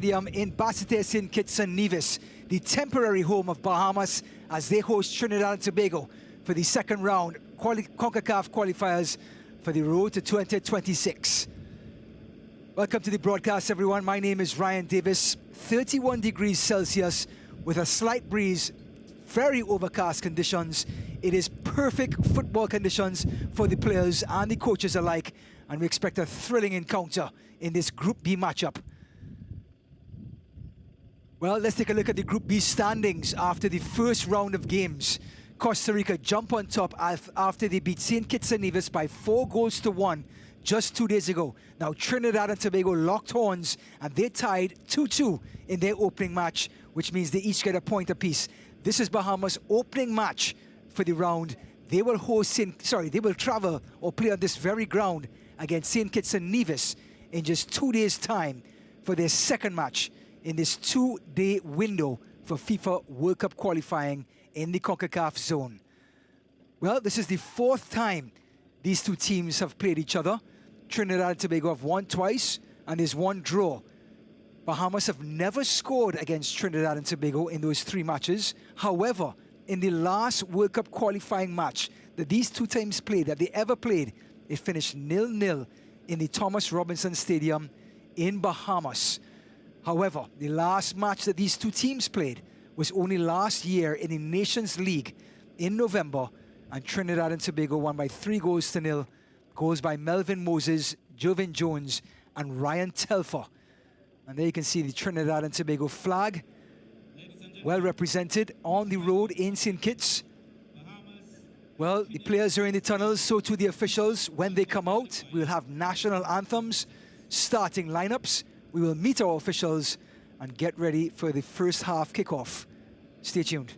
Stadium in Basseterre St. Kitts and Nevis, the temporary home of Bahamas, as they host Trinidad and Tobago for the second round Concacaf Qualifiers for the road to 2026. Welcome to the broadcast, everyone. My name is Ryan Davis. 31 degrees Celsius with a slight breeze, very overcast conditions. It is perfect football conditions for the players and the coaches alike, and we expect a thrilling encounter in this Group B matchup. Well, let's take a look at the Group B standings after the first round of games. Costa Rica jump on top after they beat St. Kitts and Nevis by 4-1 just 2 days ago. Now Trinidad and Tobago locked horns and they tied 2-2 in their opening match, which means they each get a point apiece. This is Bahamas' opening match for the round. They will they will travel or play on this very ground against St. Kitts and Nevis in just 2 days' time for their second match in this 2-day window for FIFA World Cup qualifying in the Concacaf zone. Well, this is the fourth time these two teams have played each other. Trinidad and Tobago have won twice and there's one draw. Bahamas have never scored against Trinidad and Tobago in those 3 matches. However, in the last World Cup qualifying match that these two teams played, that they ever played, it finished 0-0 in the Thomas Robinson Stadium in Bahamas. However, the last match that these two teams played was only last year in the Nations League in November, and Trinidad and Tobago won by 3-0. Goals by Melvin Moses, Jovan Jones, and Ryan Telfer. And there you can see the Trinidad and Tobago flag, well represented on the road in St. Kitts. Well, the players are in the tunnels, so too the officials. When they come out, we'll have national anthems, starting lineups. We will meet our officials and get ready for the first half kickoff. Stay tuned.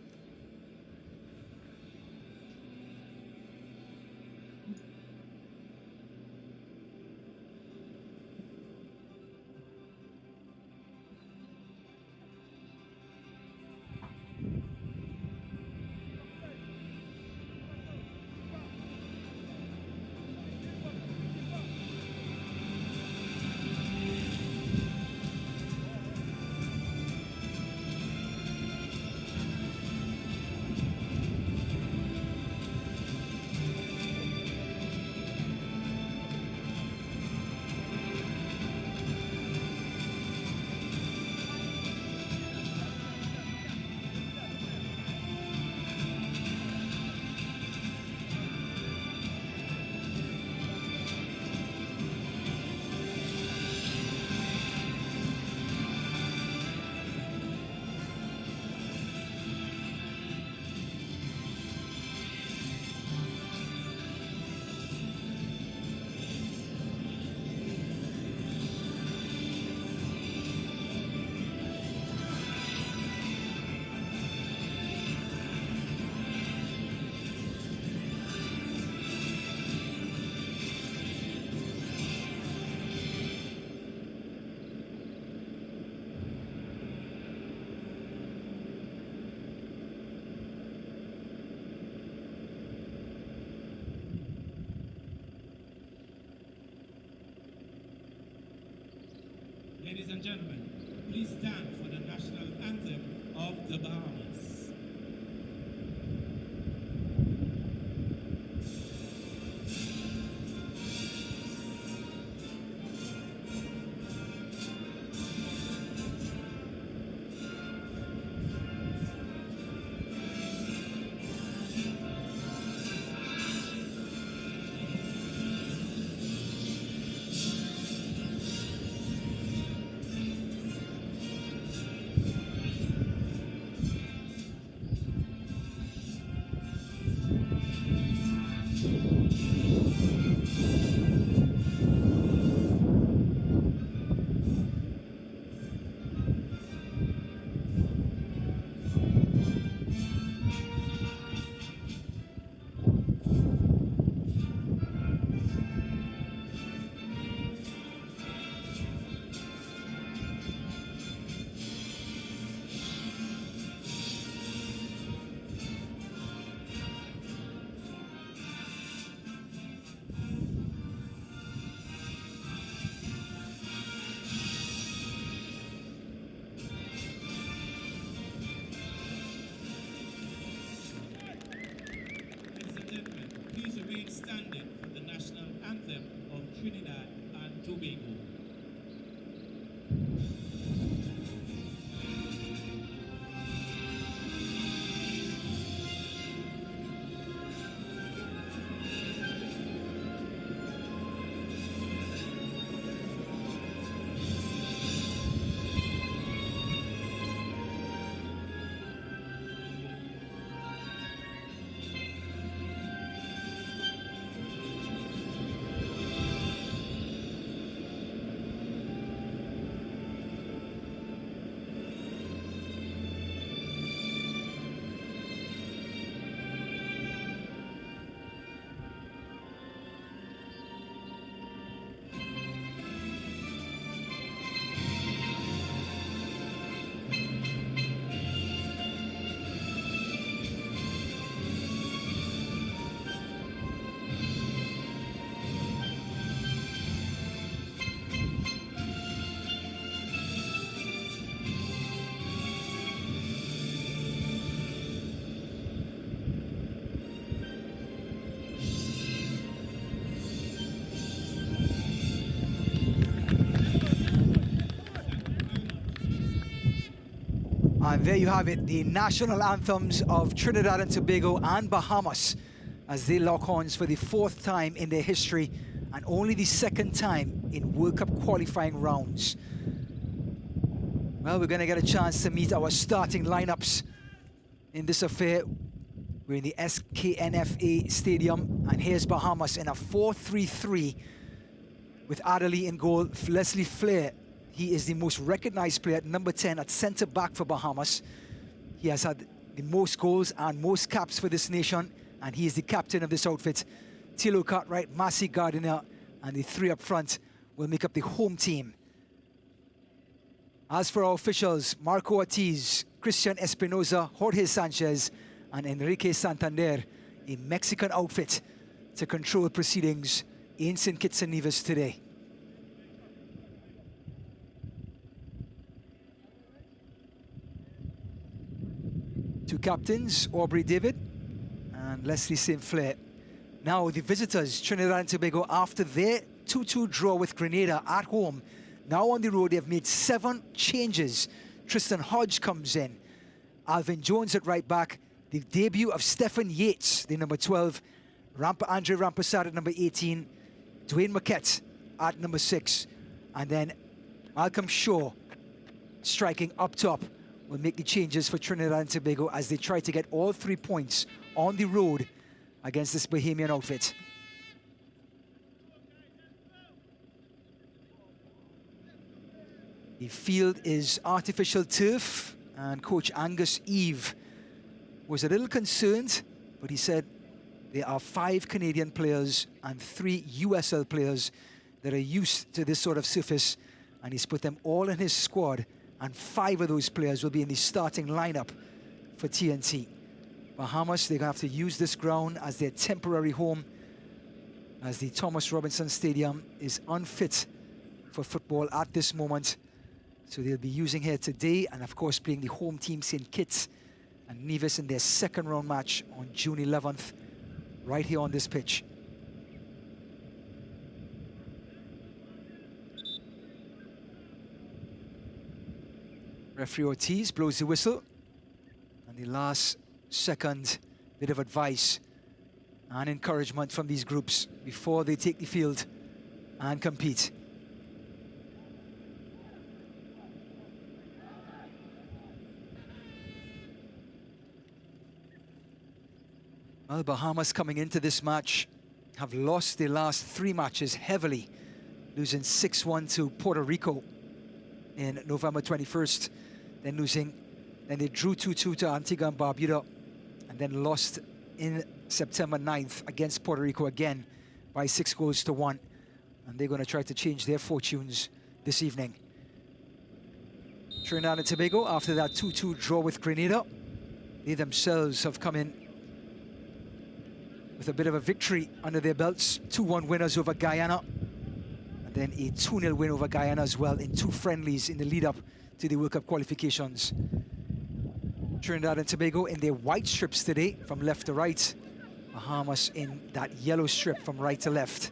Ladies and gentlemen, please stand for the national anthem of the Bahamas. And there you have it, the national anthems of Trinidad and Tobago and Bahamas as they lock horns for the 4th time in their history and only the 2nd time in World Cup qualifying rounds. Well, we're going to get a chance to meet our starting lineups in this affair. We're in the SKNFA Stadium, and here's Bahamas in a 4-3-3 with Adderley in goal. Leslie Flair, he is the most recognized player at number 10 at centre-back for Bahamas. He has had the most goals and most caps for this nation, and he is the captain of this outfit. Tilo Cartwright, Massey Gardiner, and the 3 up front will make up the home team. As for our officials, Marco Ortiz, Christian Espinoza, Jorge Sanchez, and Enrique Santander, a Mexican outfit to control proceedings in St. Kitts and Nevis today. Two captains, Aubrey David and Leslie St. Clair. Now the visitors, Trinidad and Tobago, after their 2-2 draw with Grenada at home, now on the road, they've made 7 changes. Tristan Hodge comes in. Alvin Jones at right back. The debut of Stephen Yates, the number 12. Andre Rampersad at number 18. Dwayne Marquette at number 6. And then Malcolm Shaw striking up top will make the changes for Trinidad and Tobago as they try to get all 3 points on the road against this Bahamian outfit. The field is artificial turf, and Coach Angus Eve was a little concerned, but he said there are 5 Canadian players and 3 USL players that are used to this sort of surface, and he's put them all in his squad, and 5 of those players will be in the starting lineup for TNT. Bahamas, they're going to have to use this ground as their temporary home, as the Thomas Robinson Stadium is unfit for football at this moment. So they'll be using here today, and of course playing the home team St. Kitts and Nevis in their 2nd round match on June 11th, right here on this pitch. Referee Ortiz blows the whistle, and the last second bit of advice and encouragement from these groups before they take the field and compete. Well, Bahamas coming into this match have lost their last 3 matches heavily, losing 6-1 to Puerto Rico in November 21st, then they drew 2-2 to Antigua and Barbuda, and then lost in September 9th against Puerto Rico again by 6-1, and they're going to try to change their fortunes this evening. Trinidad and Tobago, after that 2-2 draw with Grenada, they themselves have come in with a bit of a victory under their belts. 2-1 winners over Guyana, and then a 2-0 win over Guyana as well in 2 friendlies in the lead-up to the World Cup qualifications. Trinidad and Tobago in their white strips today from left to right. Bahamas in that yellow strip from right to left.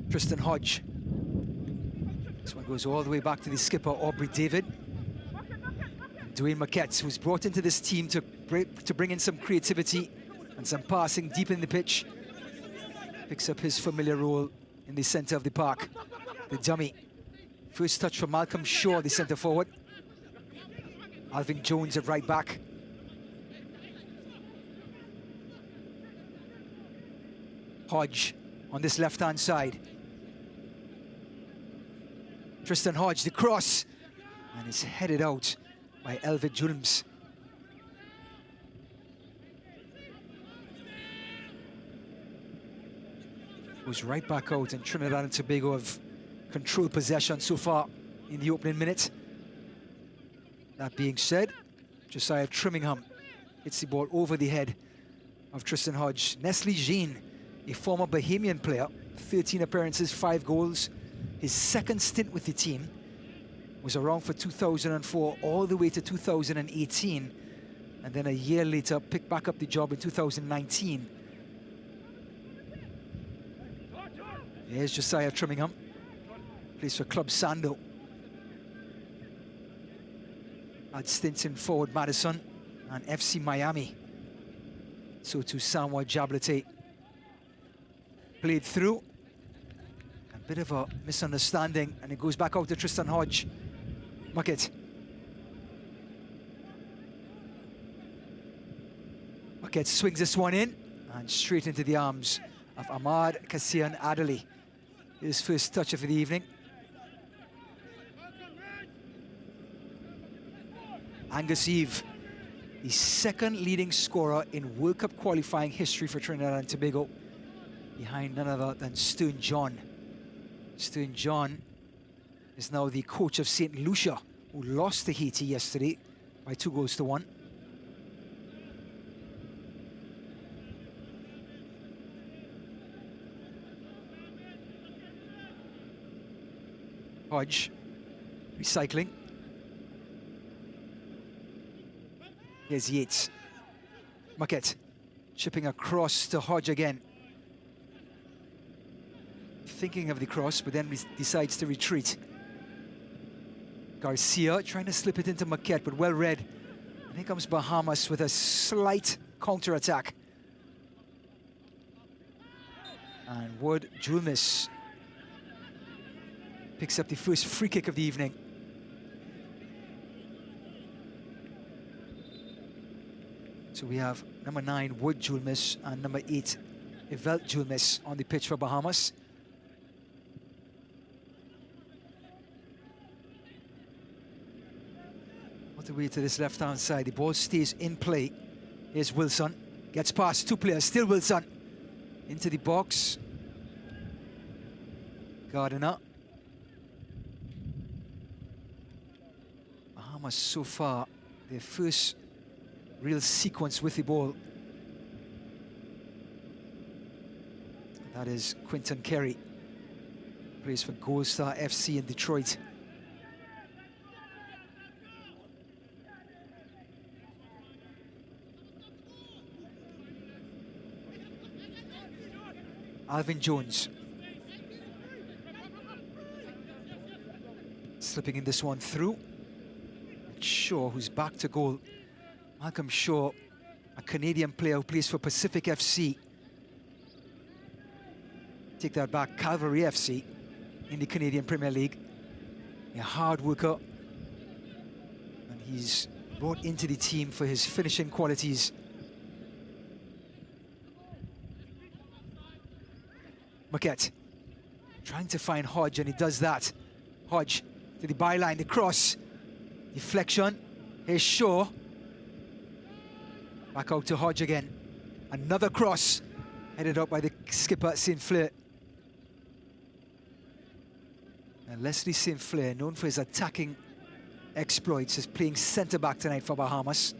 Tristan Hodge. This one goes all the way back to the skipper, Aubrey David. And Dwayne Marquette, who's brought into this team to bring in some creativity and some passing deep in the pitch. Picks up his familiar role in the center of the park. The dummy. First touch from Malcolm Shaw, the center forward. Alvin Jones at right back. Hodge on this left-hand side. Tristan Hodge, the cross, and it's headed out by Elvid Julms. Goes right back out, and Trinidad and Tobago have controlled possession so far in the opening minute. That being said, Josiah Trimmingham hits the ball over the head of Tristan Hodge. Nestle Jean, a former Bahamian player, 13 appearances, 5 goals. His 2nd stint with the team was around for 2004 all the way to 2018, and then a year later picked back up the job in 2019. Here's Josiah Trimmingham, plays for Club Sando. Had stints in forward Madison and FC Miami. So to Samuel Jablate. Played through. A bit of a misunderstanding, and it goes back out to Tristan Hodge. Muckett. Muckett swings this one in, and straight into the arms of Ahmad Kassian Adali. His first touch of the evening. Angus Eve, the second leading scorer in World Cup qualifying history for Trinidad and Tobago, behind none other than Stern John. Stern John is now the coach of St. Lucia, who lost to Haiti yesterday by 2-1. Hodge, recycling. Here's Yates. Muckett, chipping across to Hodge again. Thinking of the cross, but then decides to retreat. Garcia trying to slip it into Muckett, but well read. And here comes Bahamas with a slight counter-attack. And Wood Julmis picks up the first free kick of the evening. So we have number 9, Wood Julmis, and number 8, Evelt Julmis on the pitch for Bahamas. All the way to this left-hand side. The ball stays in play. Here's Wilson. Gets past 2 players. Still Wilson. Into the box. Gardiner. Bahamas so far, their first real sequence with the ball. That is Quinton Kerry. Plays for Gold Star FC in Detroit. Alvin Jones. Slipping in this one through. Shaw, who's back to goal. Malcolm Shaw, a Canadian player who plays for Pacific FC. Take that back, Calvary FC in the Canadian Premier League. A hard worker. And he's brought into the team for his finishing qualities. Muckett trying to find Hodge, and he does that. Hodge to the byline, the cross. Deflection. Here's Shaw. Back out to Hodge again. Another cross headed up by the skipper, St. Fleur. And Leslie St. Fleur, known for his attacking exploits, is playing centre-back tonight for Bahamas.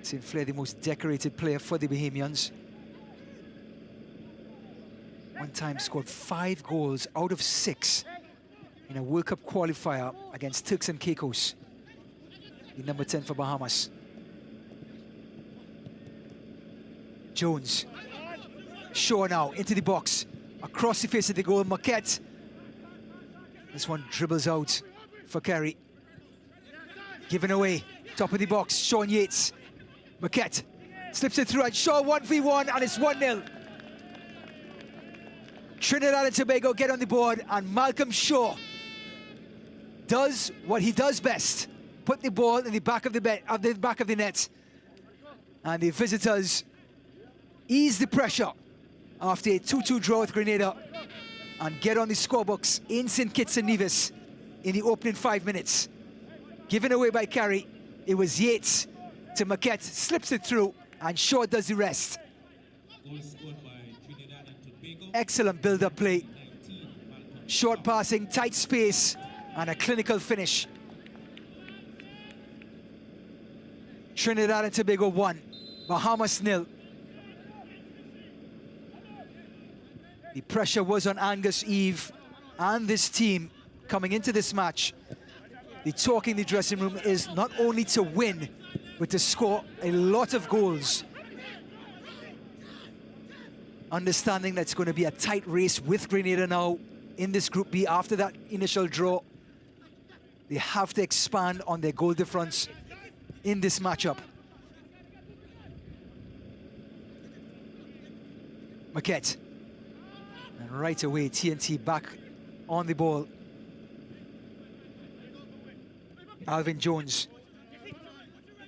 St. Fleur, the most decorated player for the Bahamians. One time scored 5 goals out of 6 in a World Cup qualifier against Turks and Caicos, the number 10 for Bahamas. Jones. Shaw now into the box. Across the face of the goal, Muckett. This one dribbles out for Kerry. Given away, top of the box, Sean Yates. Muckett slips it through, and Shaw 1v1, and it's 1-0. Trinidad and Tobago get on the board, and Malcolm Shaw does what he does best: put the ball in the back of the net, and the visitors ease the pressure after a 2-2 draw with Grenada and get on the scorebooks in St. Kitts and Nevis in the opening 5 minutes. Given away by Kerry, it was Yates to Muckett, slips it through, and Shaw does the rest. Goal scored by Trinidad and Tobago. Excellent build-up play. Short passing, tight space, and a clinical finish. Trinidad and Tobago 1, Bahamas 0. The pressure was on Angus Eve and this team coming into this match. The talk in the dressing room is not only to win, but to score a lot of goals. understanding that it's going to be a tight race with Grenada now in this Group B after that initial draw. They have to expand on their goal difference in this matchup. Maquette. And right away, TNT back on the ball. Alvin Jones,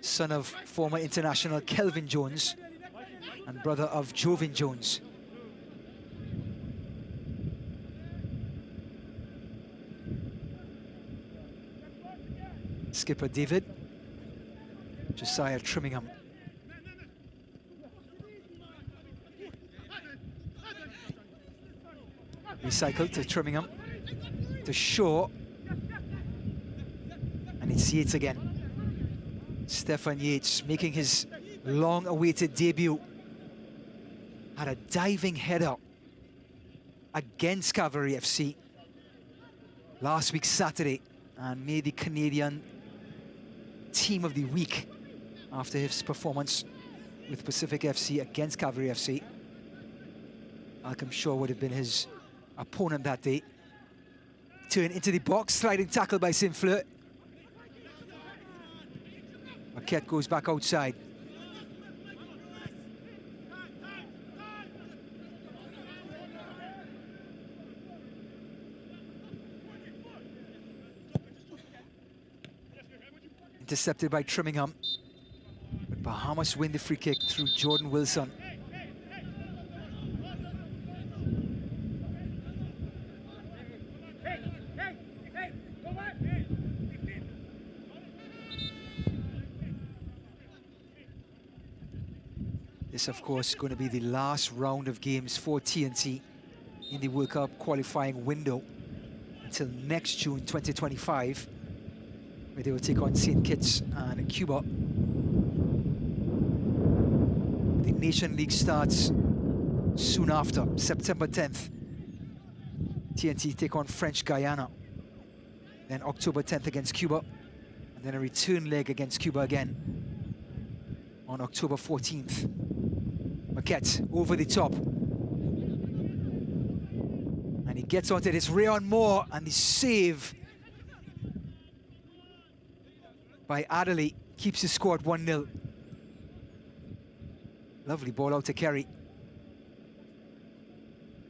son of former international Kelvin Jones and brother of Jovin Jones. Skipper David, Josiah Trimmingham. Recycled to Trimmingham, to Shaw, and it's Yates again. Stefan Yates making his long-awaited debut. Had a diving header against Cavalry FC last week Saturday and made the Canadian Team of the Week after his performance with Pacific FC against Cavalry FC. Malcolm Shaw would have been his opponent that day. Turn into the box, sliding tackle by Saint-Fleur. Maquette goes back outside. Intercepted by Trimmingham. But Bahamas win the free kick through Jordan Wilson. This, of course, is going to be the last round of games for TNT in the World Cup qualifying window until next June 2025, where they will take on St. Kitts and Cuba. The Nation League starts soon after, September 10th. TNT take on French Guyana. Then October 10th against Cuba. And then a return leg against Cuba again on October 14th. Maquette over the top. And he gets onto this Rayon Moore, and the save by Adderley keeps the score at 1-0. Lovely ball out to Kerry.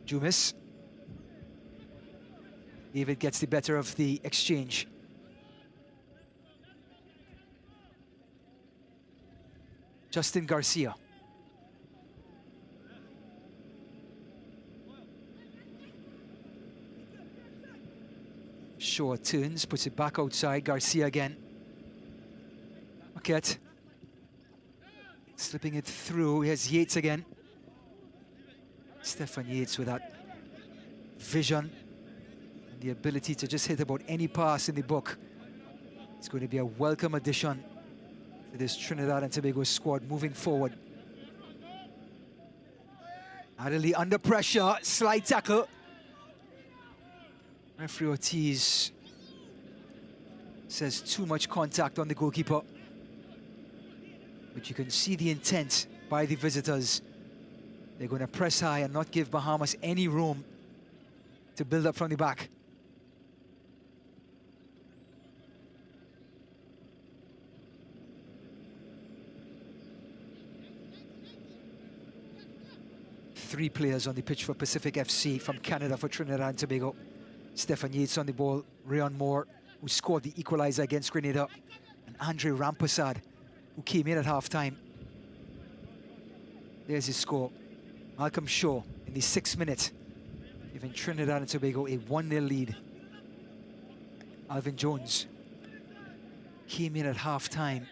Jumis. David gets the better of the exchange. Justin Garcia. Shaw turns, puts it back outside. Garcia again. Maquette. Slipping it through. Here's Yates again. Stefan Yates with that vision and the ability to just hit about any pass in the book. It's going to be a welcome addition to this Trinidad and Tobago squad moving forward. Adderley under pressure, slide tackle. Referee Ortiz says too much contact on the goalkeeper. But you can see the intent by the visitors. They're going to press high and not give Bahamas any room to build up from the back. Three players on the pitch for Pacific FC from Canada for Trinidad and Tobago. Stefan Yates on the ball, Rayon Moore, who scored the equalizer against Grenada, and Andre Rampersad, who came in at half-time. There's his score. Malcolm Shaw in the 6th minute, giving Trinidad and Tobago a 1-0 lead. Alvin Jones came in at half-time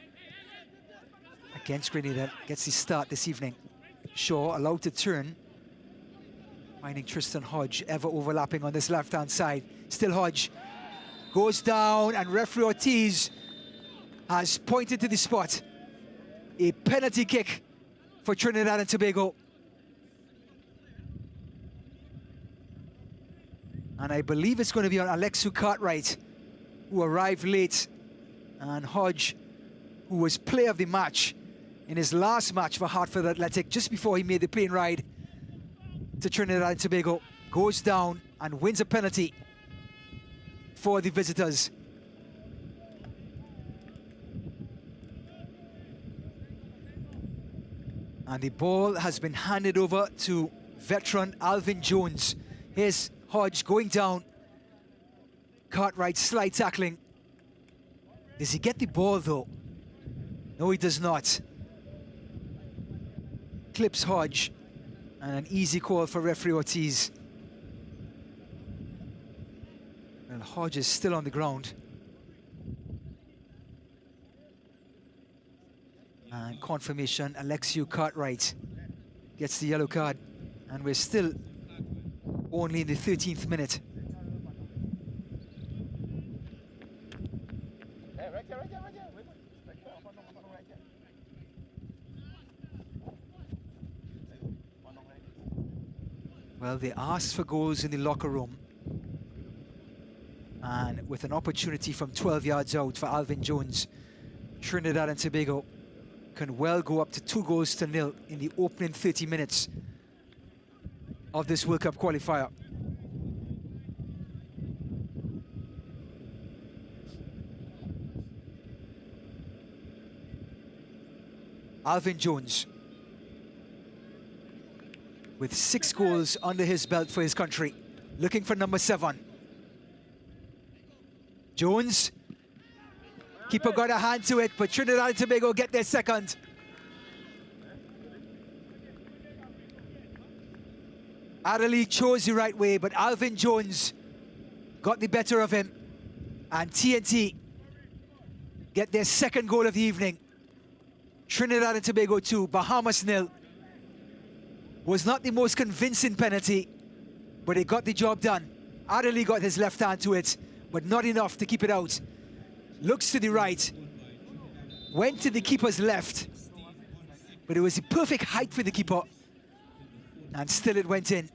against Grenada, gets the start this evening. Shaw allowed to turn, finding Tristan Hodge ever overlapping on this left-hand side. Still Hodge goes down, and referee Ortiz has pointed to the spot. A penalty kick for Trinidad and Tobago. And I believe it's going to be on Alexu Cartwright, who arrived late, and Hodge, who was player of the match in his last match for Hartford Athletic just before he made the plane ride to Trinidad and Tobago, goes down and wins a penalty for the visitors. And the ball has been handed over to veteran Alvin Jones. Here's Hodge going down. Cartwright slide tackling. Does he get the ball though? No, he does not. Clips Hodge, and an easy call for referee Ortiz. And Hodge is still on the ground. And confirmation, Alexiou Cartwright gets the yellow card. And we're still only in the 13th minute. Well, they asked for goals in the locker room. And with an opportunity from 12 yards out for Alvin Jones, Trinidad and Tobago can well go up to 2-0 in the opening 30 minutes of this World Cup qualifier. Alvin Jones, with 6 goals under his belt for his country, looking for number 7. Jones, keeper got a hand to it, but Trinidad and Tobago get their second. Adderley chose the right way, but Alvin Jones got the better of him. And TNT get their second goal of the evening. Trinidad and Tobago 2, Bahamas 0. Was not the most convincing penalty, but it got the job done. Adderley got his left hand to it, but not enough to keep it out. Looks to the right, went to the keeper's left, but it was the perfect height for the keeper, and still it went in.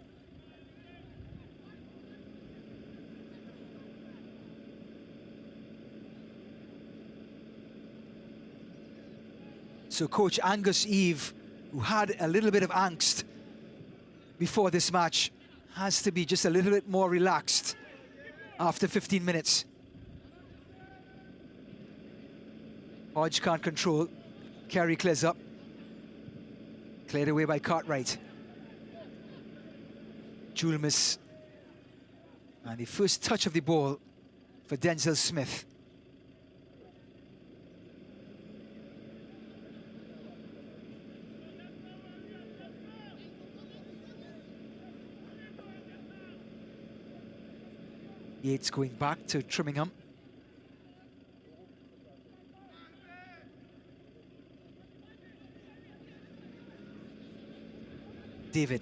So Coach Angus Eve, who had a little bit of angst before this match, has to be just a little bit more relaxed after 15 minutes. Hodge can't control. Carey clears up. Cleared away by Cartwright. Julmus. And the first touch of the ball for Denzel Smith. Yates going back to Trimmingham. David.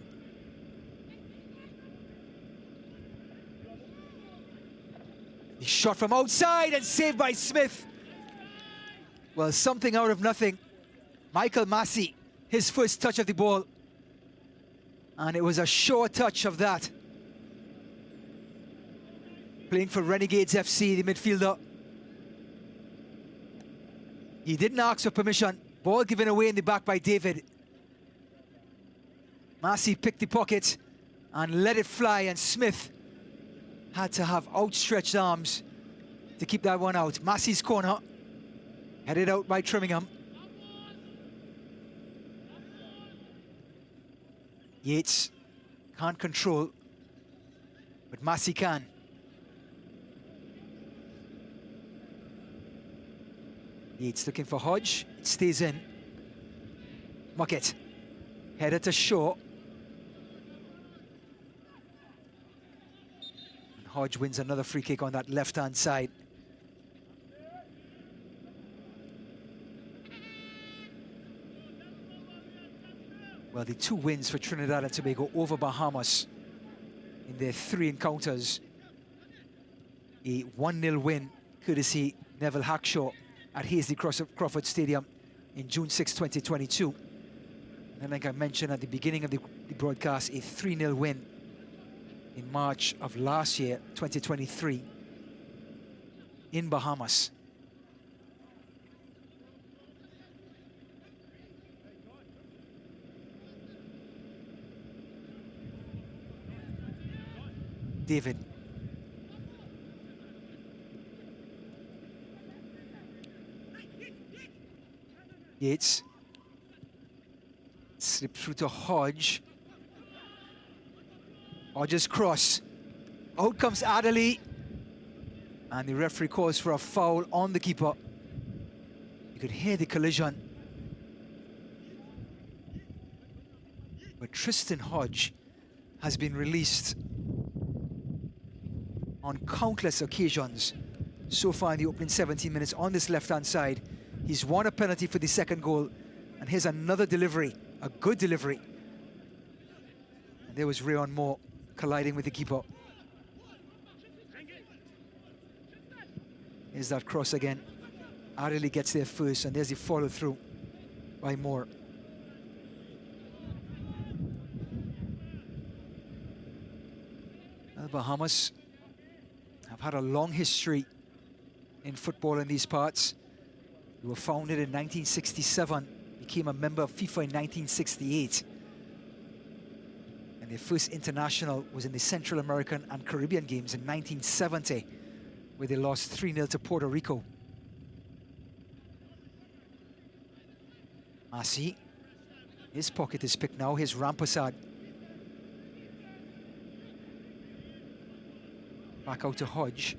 He shot from outside and saved by Smith. Well, something out of nothing. Michael Massey, his first touch of the ball. And it was a sure touch of that. Playing for Renegades FC, the midfielder. He didn't ask for permission. Ball given away in the back by David. Massey picked the pocket and let it fly, and Smith had to have outstretched arms to keep that one out. Massey's corner, headed out by Trimmingham. Yates can't control, but Massey can. Yates looking for Hodge, it stays in. Muckett, headed to Shaw. And Hodge wins another free kick on that left-hand side. Well, the 2 wins for Trinidad and Tobago over Bahamas in their 3 encounters. A 1-0 win, courtesy Neville Hackshaw at Hazley Crawford Stadium in June 6, 2022. And like I mentioned at the beginning of the broadcast, a 3-0 win in March of last year, 2023, in Bahamas. David. Yates. Slip through to Hodge. Hodge's cross. Out comes Adderley. And the referee calls for a foul on the keeper. You could hear the collision. But Tristan Hodge has been released on countless occasions so far in the opening 17 minutes on this left-hand side. He's won a penalty for the second goal, and here's another delivery, a good delivery. And there was Rayon Moore colliding with the keeper. Here's that cross again. Adderley gets there first, and there's the follow through by Moore. Well, Bahamas have had a long history in football in these parts. They were founded in 1967, became a member of FIFA in 1968. And their first international was in the Central American and Caribbean Games in 1970, where they lost 3-0 to Puerto Rico. Masi, his pocket is picked now, here's Rampersad. Back out to Hodge.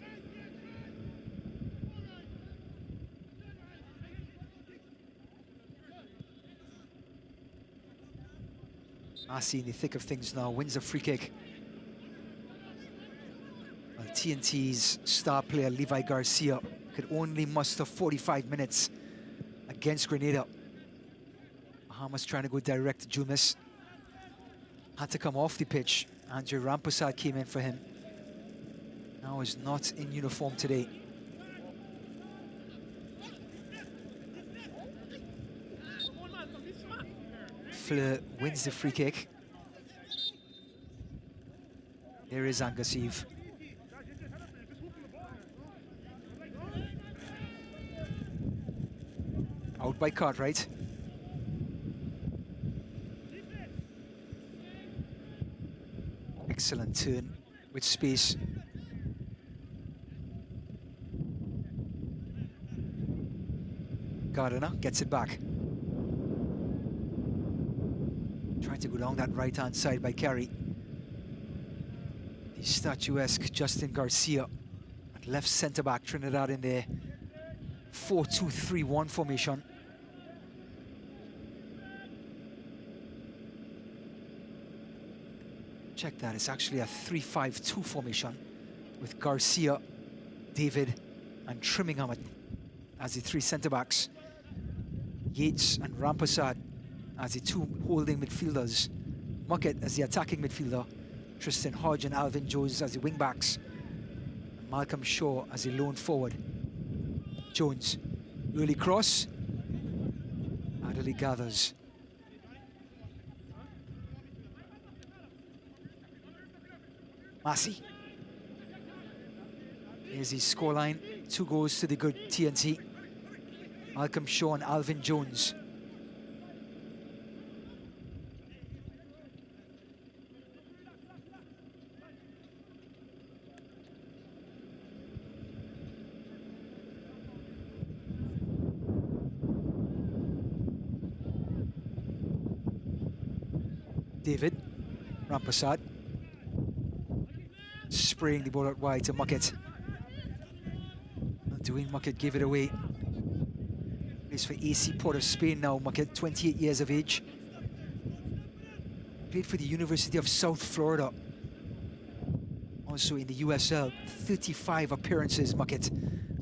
Masi in the thick of things now, wins a free kick. Well, TNT's star player Levi Garcia could only muster 45 minutes against Grenada. Bahamas trying to go direct to Jumis. Had to come off the pitch. Andrew Rampersad came in for him. Now is not in uniform today. Fleur wins the free kick. There is Angasiv. Out by Cartwright. Excellent turn with space. Gardiner gets it back. Trying to go down that right-hand side by Carey. The statuesque Justin Garcia at left centre-back, Trinidad in their 4-2-3-1 formation. Check that, it's actually a 3-5-2 formation with Garcia, David and Trimmingham as the three centre-backs. Yates and Rampersad as the two holding midfielders. Muckett as the attacking midfielder. Tristan Hodge and Alvin Jones as the wing-backs. And Malcolm Shaw as the lone forward. Jones, early cross. Adderley gathers. Masi. Here's the scoreline. 2 goals to the good TNT. Malcolm Shaw and Alvin Jones. David, Rampersad. Spraying the ball out wide to Muckett. Dwayne Muckett gave it away. Plays for AC Port of Spain now, Muckett, 28 years of age. Played for the University of South Florida. Also in the USL, 35 appearances, Muckett,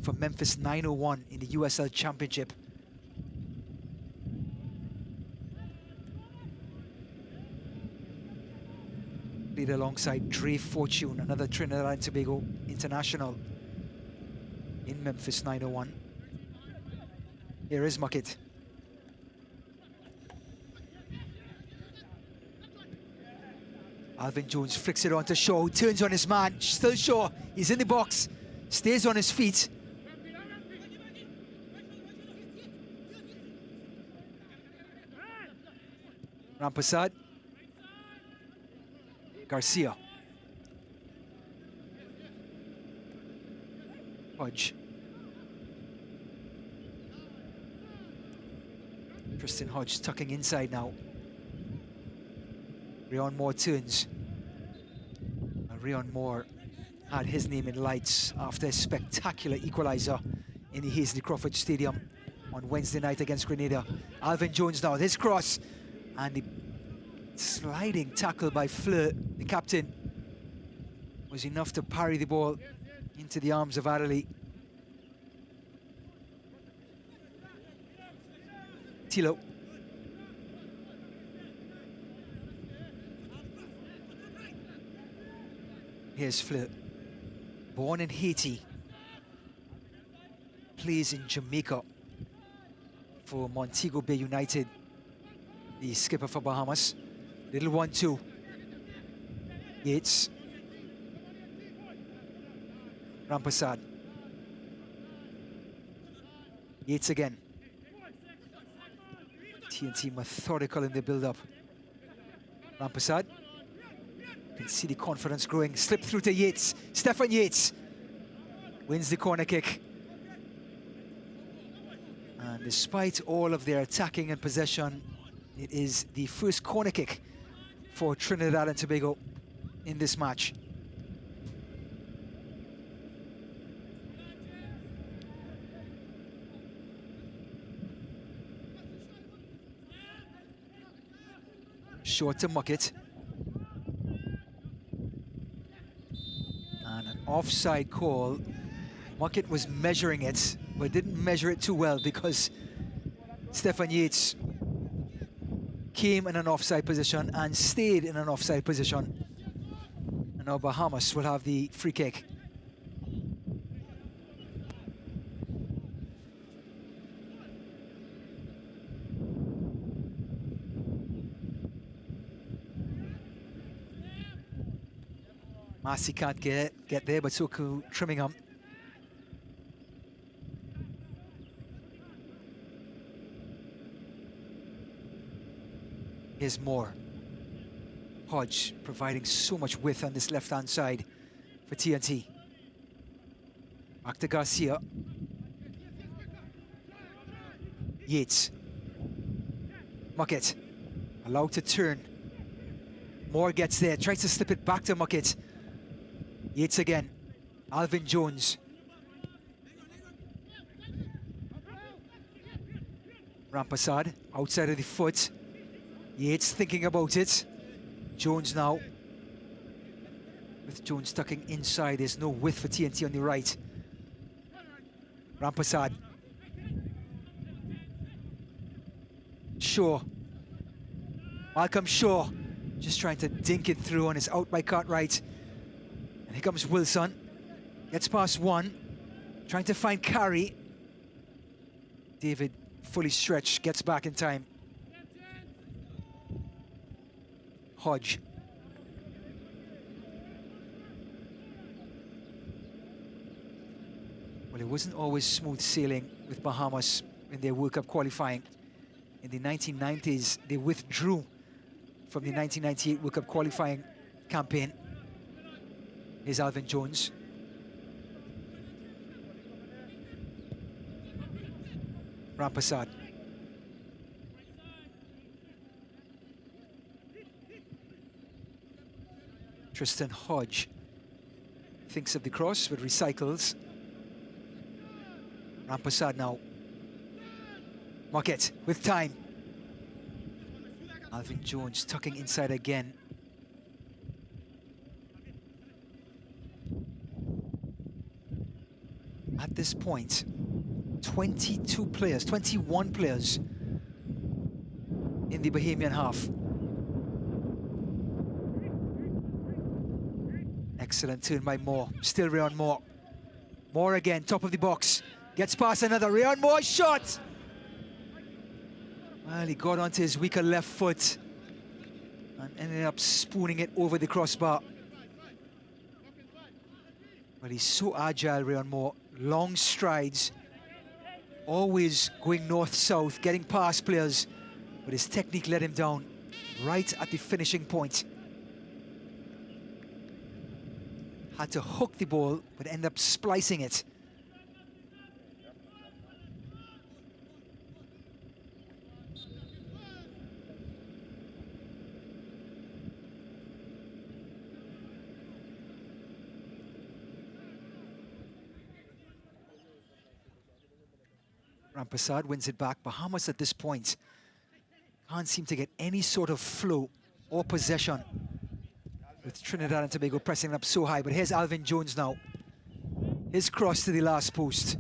for Memphis 901 in the USL Championship. Played alongside Dre Fortune, another Trinidad and Tobago international in Memphis 901. Here is Muckett. Alvin Jones flicks it on to Shaw, turns on his man, still Shaw, he's in the box, stays on his feet. Rampersad. Garcia. Hodge. Tristan Hodge tucking inside now. Rion Moore turns. And Rion Moore had his name in lights after a spectacular equaliser in the Hazley Crawford Stadium on Wednesday night against Grenada. Alvin Jones now, his cross, and the sliding tackle by Fleur, the captain, was enough to parry the ball into the arms of Adderley. Tilo. Here's Fleur. Born in Haiti, plays in Jamaica for Montego Bay United, the skipper for Bahamas. Little 1-2. Yates. Rampasad. Yates again. TNT methodical in the build-up. Rampasad. You can see the confidence growing. Slip through to Yates. Stefan Yates wins the corner kick. And despite all of their attacking and possession, it is the first corner kick for Trinidad and Tobago in this match. Short to Muckett. And an offside call. Muckett was measuring it, but didn't measure it too well because Stefan Yates came in an offside position and stayed in an offside position. And now Bahamas will have the free kick. Massey can't get there, but so cool Trimmingham. Here's Moore. Hodge providing so much width on this left-hand side for TNT. Back to Garcia. Yates. Muckett. Allowed to turn. Moore gets there, tries to slip it back to Muckett. Yates again. Alvin Jones. Rampasad outside of the foot. Yates thinking about it. Jones now. With Jones tucking inside, there's no width for TNT on the right. Rampasad. Shaw. Malcolm Shaw. Just trying to dink it through and it's out by Cartwright. And here comes Wilson. Gets past one. Trying to find Carey. David fully stretched, gets back in time. Hodge. Well, it wasn't always smooth sailing with Bahamas in their World Cup qualifying. In the 1990s, they withdrew from the 1998 World Cup qualifying campaign. Here's Alvin Jones. Rampasad. Tristan Hodge thinks of the cross but recycles. Rampasad now. Muckett with time. Alvin Jones tucking inside again. At this point, 22 players, 21 players in the Bahamian half. Excellent turn by Moore. Still Rion Moore. Moore again, top of the box. Gets past another. Rion Moore shot! Well, he got onto his weaker left foot and ended up spooning it over the crossbar. But he's so agile, Rion Moore. Long strides. Always going north-south, getting past players. But his technique let him down right at the finishing point. Had to hook the ball, but end up splicing it Rampasad wins it back. Bahamas at this point can't seem to get any sort of flow or possession, with Trinidad and Tobago pressing up so high. But here's Alvin Jones now. His cross to the last post.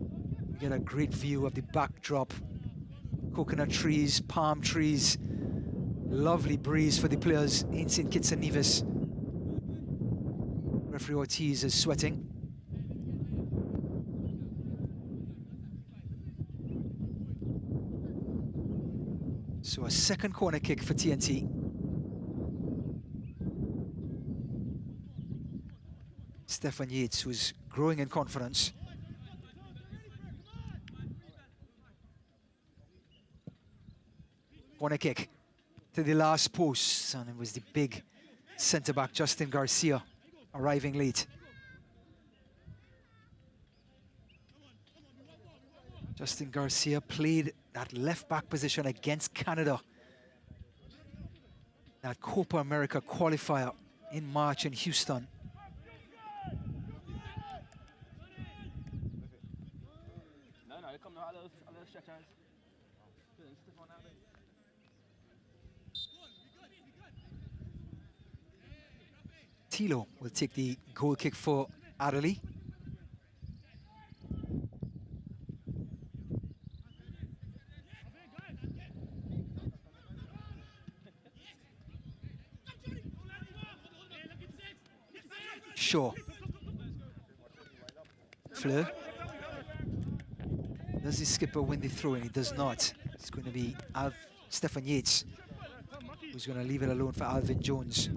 We get a great view of the backdrop. Coconut trees, palm trees. Lovely breeze for the players in St. Kitts and Nevis. Referee Ortiz is sweating. So a second corner kick for TNT. Stefan Yates, who's growing in confidence. Corner kick to the last post, and it was the big centre-back Justin Garcia arriving late. Justin Garcia played that left-back position against Canada, that Copa America qualifier in March in Houston. Tilo will take the goal kick for Adderley. Shaw. Fleur. Does the skipper win the throw-in? He does not. It's going to be Stefan Yates who's going to leave it alone for Alvin Jones.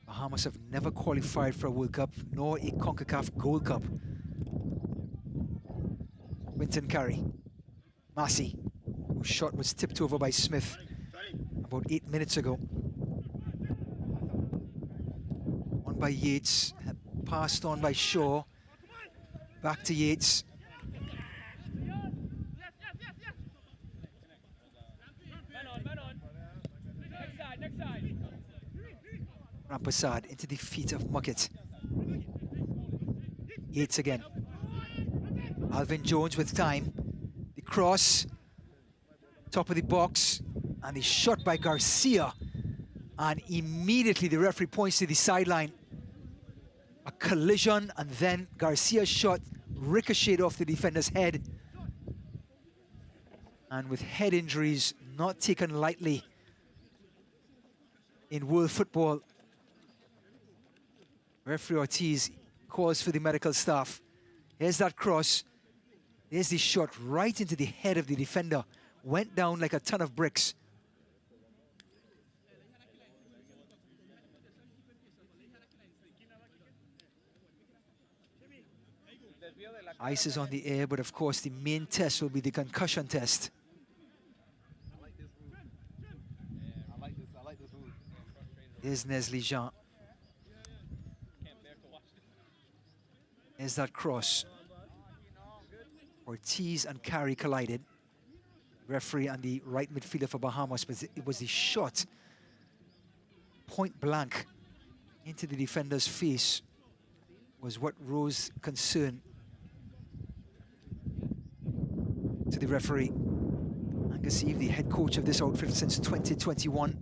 Bahamas have never qualified for a World Cup, nor a Concacaf Gold Cup. Winton Carey. Massey, whose shot was tipped over by Smith about 8 minutes ago. On by Yates, passed on by Shaw. Back to Yates. Rampasad into the feet of Muckett. Yates again. Alvin Jones with time. The cross. Top of the box. And the shot by Garcia. And immediately the referee points to the sideline. A collision, and then Garcia's shot ricocheted off the defender's head. And with head injuries not taken lightly in world football, referee Ortiz calls for the medical staff. Here's that cross. There's the shot right into the head of the defender. Went down like a ton of bricks. Ice is on the air, but of course the main test will be the concussion test. There's Nesli Jean. There's that cross. Ortiz and Carey collided. Referee and the right midfielder for Bahamas, but it was the shot point blank into the defender's face was what rose concern to the referee. Angus Eve, the head coach of this outfit since 2021.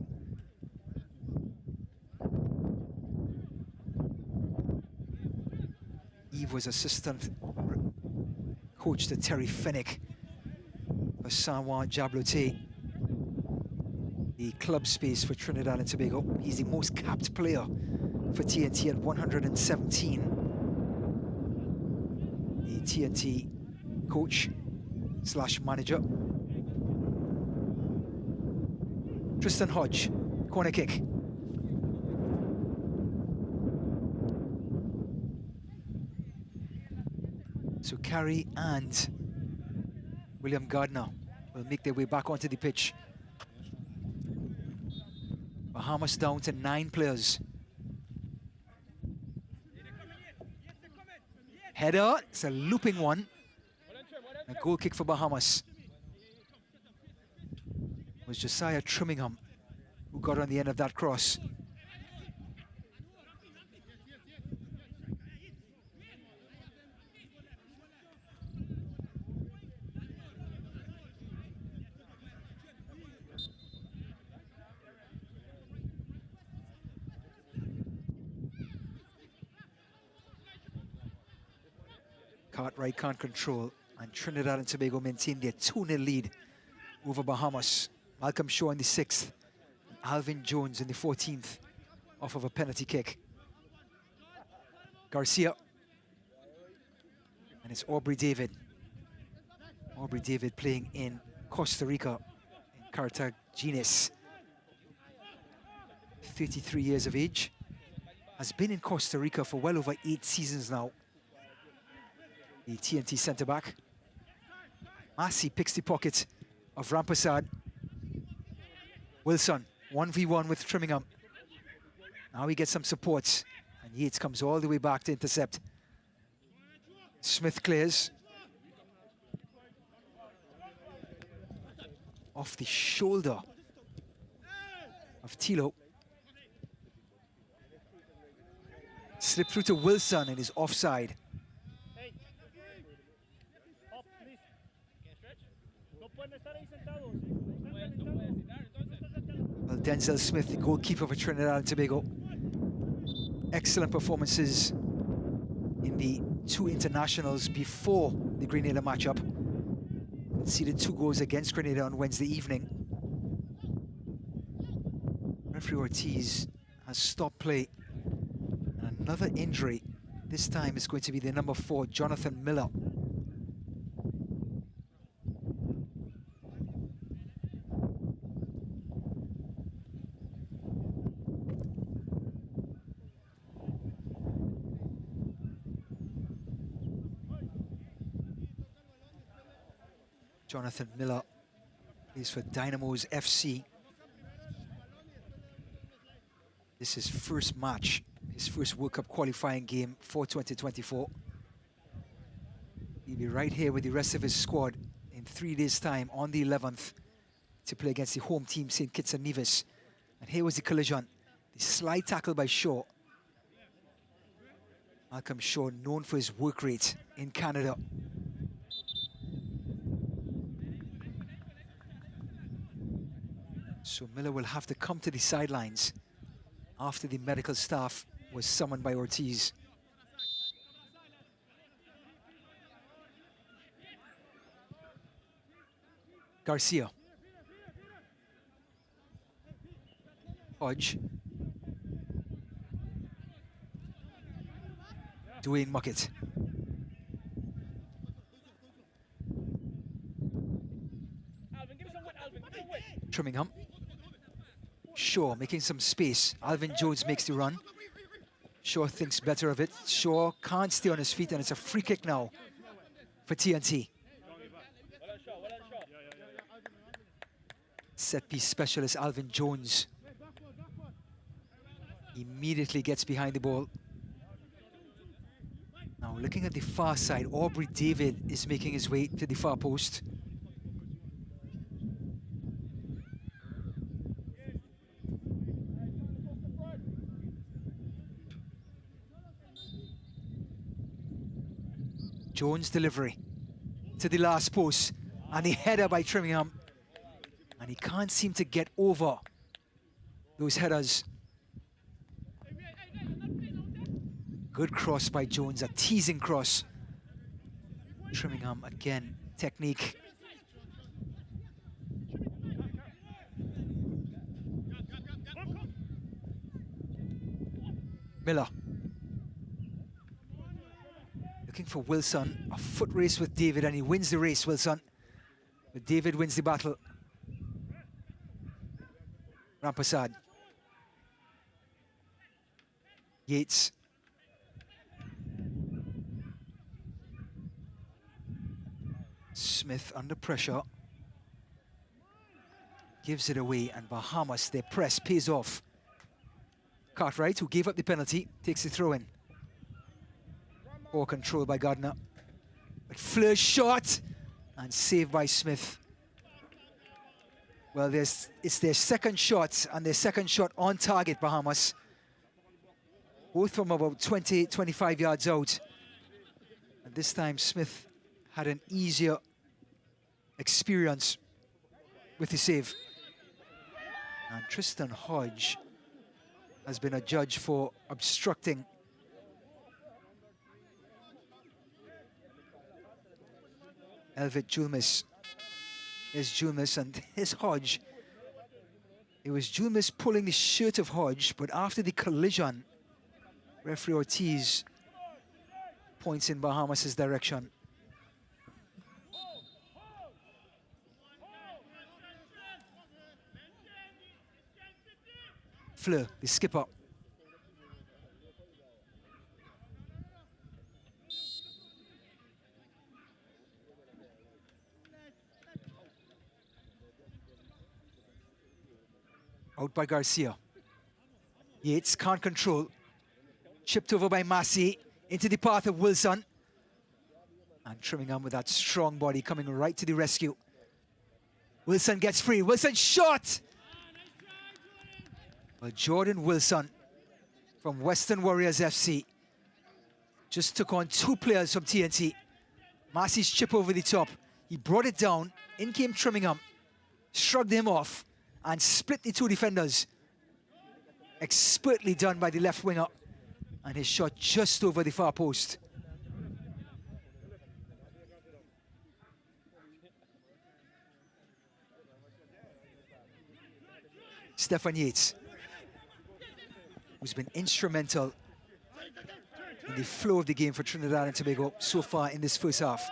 Eve was assistant coach to Terry Fennick for San Juan Jablote, the club space for Trinidad and Tobago. He's the most capped player for TNT at 117. The TNT coach / manager. Tristan Hodge, corner kick. So Carey and William Gardner will make their way back onto the pitch. Bahamas down to 9 players. Header, it's a looping one. A goal kick for Bahamas. It was Josiah Trimmingham who got on the end of that cross. Cartwright can't control, and Trinidad and Tobago maintain their 2-0 lead over Bahamas. Malcolm Shaw in the 6th, and Alvin Jones in the 14th off of a penalty kick. Garcia, and it's Aubrey David. Aubrey David playing in Costa Rica, in Cartaginés. 33 years of age, has been in Costa Rica for well over 8 seasons now. The TNT centre-back. Massey picks the pocket of Rampasad. Wilson, 1v1 with Trimmingham. Now he gets some support, and Yates comes all the way back to intercept. Smith clears. Off the shoulder of Tilo. Slip through to Wilson and is offside. Well, Denzel Smith, the goalkeeper for Trinidad and Tobago. Excellent performances in the 2 internationals before the Grenada matchup. Conceded 2 goals against Grenada on Wednesday evening. Referee Ortiz has stopped play. And another injury. This time it's going to be the number 4, Jonathan Miller. Jonathan Miller is for Dynamos FC. This is his first match, his first World Cup qualifying game for 2024. He'll be right here with the rest of his squad in 3 days' time on the 11th to play against the home team, St. Kitts and Nevis. And here was the collision, the slide tackle by Shaw. Malcolm Shaw, known for his work rate in Canada. So Miller will have to come to the sidelines after the medical staff was summoned by Ortiz. Garcia. Hodge. Dwayne Muckett. Trimmingham. Shaw making some space. Alvin Jones makes the run. Shaw thinks better of it. Shaw can't stay on his feet, and it's a free kick now for TNT. Set piece specialist Alvin Jones immediately gets behind the ball. Now looking at the far side, Aubrey David is making his way to the far post. Jones delivery to the last post, and the header by Trimmingham, and he can't seem to get over those headers. Good cross by Jones, a teasing cross. Trimmingham again, technique. Miller. Looking for Wilson, a foot race with David, and he wins the race, Wilson. But David wins the battle. Rampasad. Yates. Smith under pressure. Gives it away, and Bahamas, their press pays off. Cartwright, who gave up the penalty, takes the throw in. Poor control by Gardner. But Fleur's shot, and saved by Smith. Well, it's their second shot, and their second shot on target, Bahamas. Both from about 20, 25 yards out. And this time Smith had an easier experience with the save. And Tristan Hodge has been adjudged for obstructing Elvit Julmis. Here's Julmis and here's Hodge. It was Julmis pulling the shirt of Hodge, but after the collision, referee Ortiz points in Bahamas' direction. Fleur, the skipper. Out by Garcia. Yates can't control. Chipped over by Massey into the path of Wilson. And Trinidad with that strong body coming right to the rescue. Wilson gets free. Wilson shot! Well, Jordan Wilson from Western Warriors FC just took on 2 players from TNT. Massey's chip over the top. He brought it down. In came Trinidad, shrugged him off, and split the 2 defenders. Expertly done by the left winger. And his shot just over the far post. Stefan Yates, who's been instrumental in the flow of the game for Trinidad and Tobago so far in this first half.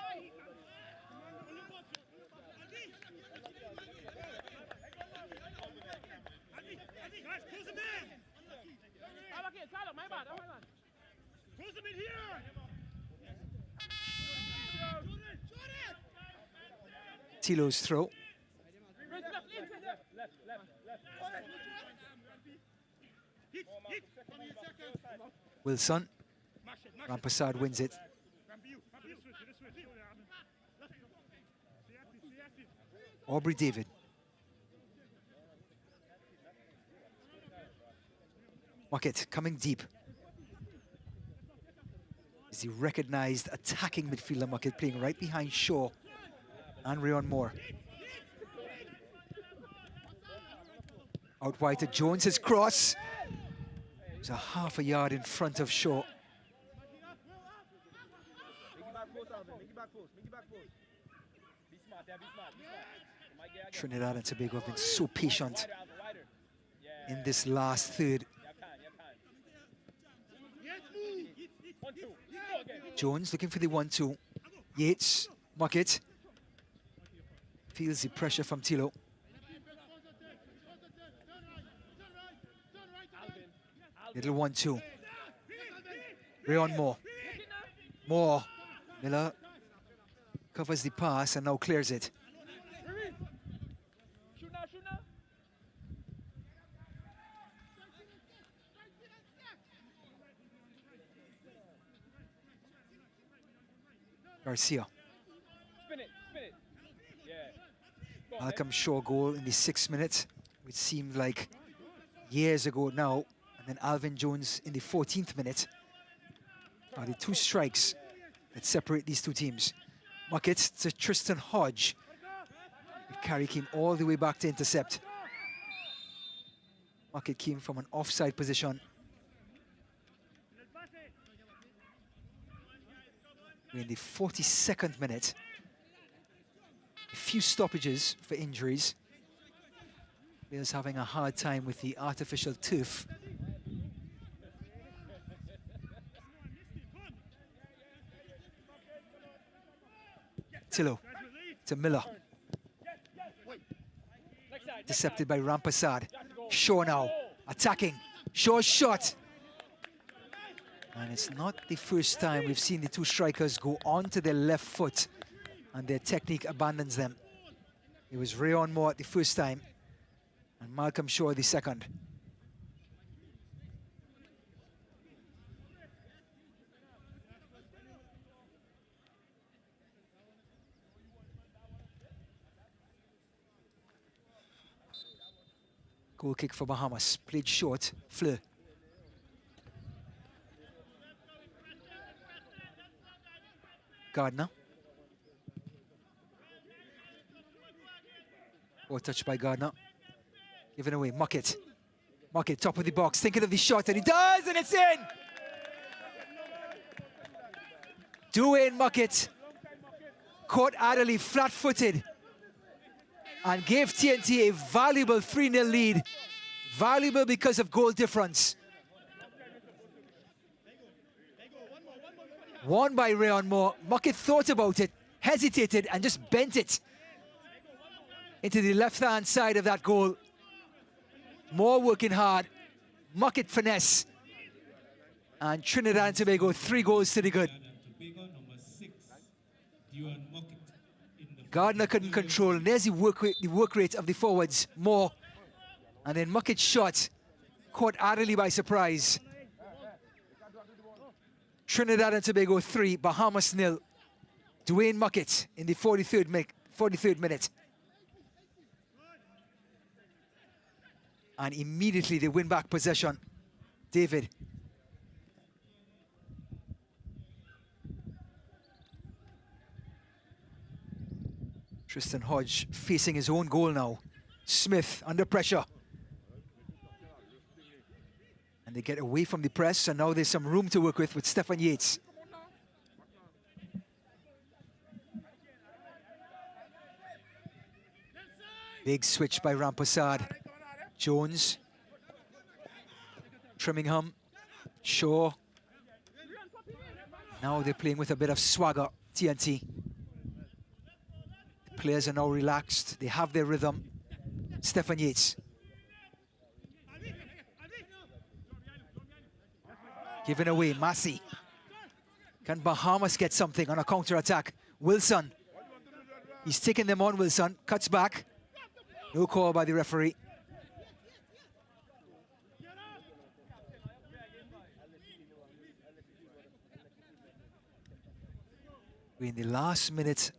Tilo's throw. Wilson. Rampasad wins it. Aubrey David. Muckett coming deep. Is the recognized attacking midfielder Muckett playing right behind Shaw and Rayon Moore. Out wide to Jones, his cross. It's a half a yard in front of Shaw. Trinidad and Tobago have been so patient in this last third. Jones looking for the 1-2. Yates, Muckett. Feels the pressure from Tilo. Little 1-2. Rayon Moore. Moore. Miller covers the pass and now clears it. Garcia. Malcolm Shaw goal in the 6th minute, which seemed like years ago now. And then Alvin Jones in the 14th minute are the 2 strikes that separate these 2 teams. Muckett to Tristan Hodge. The carry came all the way back to intercept. Muckett came from an offside position. We're in the 42nd minute. A few stoppages for injuries. Players having a hard time with the artificial turf. Tilo to Miller. Intercepted by Rampasad. Shaw now attacking. Shaw's shot. And it's not the first time we've seen the 2 strikers go onto their left foot and their technique abandons them. It was Rayon Moore the first time and Malcolm Shaw the second. Goal kick for Bahamas, played short, Fleur. Gardner. Or touched by Gardner. Given away, Muckett. Muckett, top of the box, thinking of the shot, and he does, and it's in! Dwayne Muckett caught Adderley flat-footed and gave TNT a valuable 3-0 lead. Valuable because of goal difference. Won by Rayon Moore. Muckett thought about it, hesitated, and just bent it into the left-hand side of that goal. Moore working hard. Muckett finesse. And Trinidad and Tobago 3 goals to the good. Gardner couldn't control, and there's the work rate of the forwards, Moore. And then Muckett's shot caught Adderley by surprise. Trinidad and Tobago 3, Bahamas 0. Dwayne Muckett in the 43rd minute. And immediately they win back possession. David. Tristan Hodge facing his own goal now. Smith under pressure. And they get away from the press, and now there's some room to work with Stefan Yates. Big switch by Rampasad. Jones. Trimmingham. Shaw. Now they're playing with a bit of swagger, TNT. The players are now relaxed. They have their rhythm. Stefan Yates. Given away, Massey. Can Bahamas get something on a counter-attack? Wilson. He's taking them on, Wilson. Cuts back. No call by the referee. We're in the last minute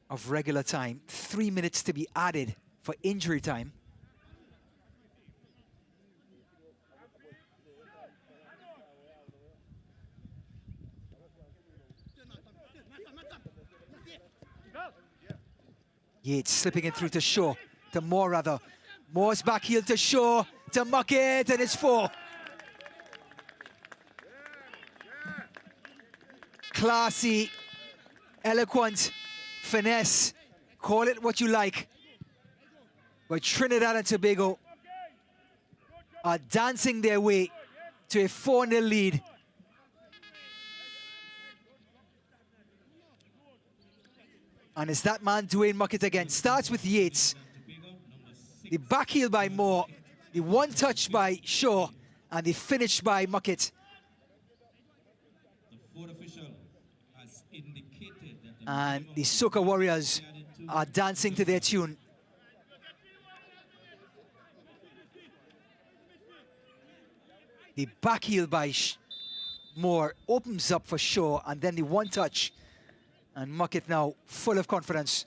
of regular time. 3 minutes to be added for injury time. Yates slipping it through to Shaw, to Moore rather. Moore's back heel to Shaw, to Muckett, and it's 4. Classy, eloquent, finesse, call it what you like. But Trinidad and Tobago are dancing their way to a 4-0 lead. And it's that man, Dwayne Muckett again. Starts with Yates. The back heel by Moore. The one touch by Shaw. And the finish by Muckett. And the Soca Warriors are dancing to their tune. The back heel by Moore opens up for Shaw. And then the one touch. And Muckett now full of confidence.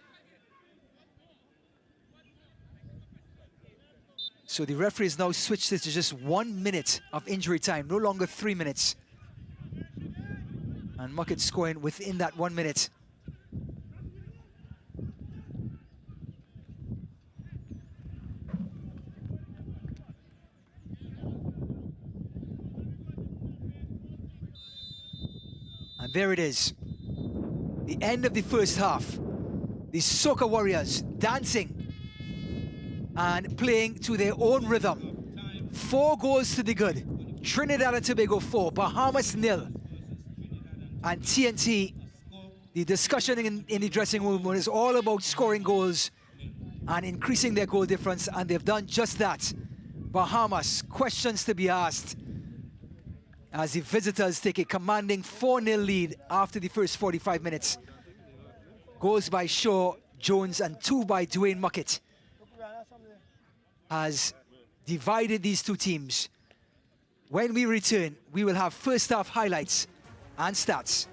So the referee has now switched this to just 1 minute of injury time, no longer 3 minutes. And Muckett scoring within that 1 minute. And there it is. The end of the first half. The Soca Warriors dancing and playing to their own rhythm. 4 goals to the good. Trinidad and Tobago 4, Bahamas 0. And TNT, the discussion in the dressing room was all about scoring goals and increasing their goal difference, and they've done just that. Bahamas, questions to be asked as the visitors take a commanding 4-0 lead after the first 45 minutes. Goals by Shaw, Jones, and 2 by Dwayne Muckett has divided these two teams. When we return, we will have first half highlights and stats.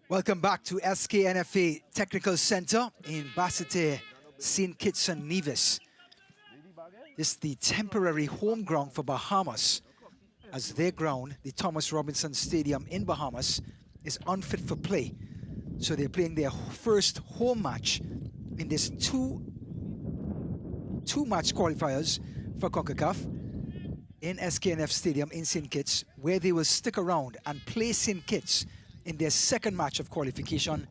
Welcome back to SKNFA Technical Center in Basseterre, St. Kitts and Nevis. This is the temporary home ground for Bahamas, as their ground, the Thomas Robinson Stadium in Bahamas, is unfit for play. So they're playing their first home match in this two-match qualifiers for Concacaf in SKNF Stadium in St. Kitts, where they will stick around and play St. Kitts in their second match of qualification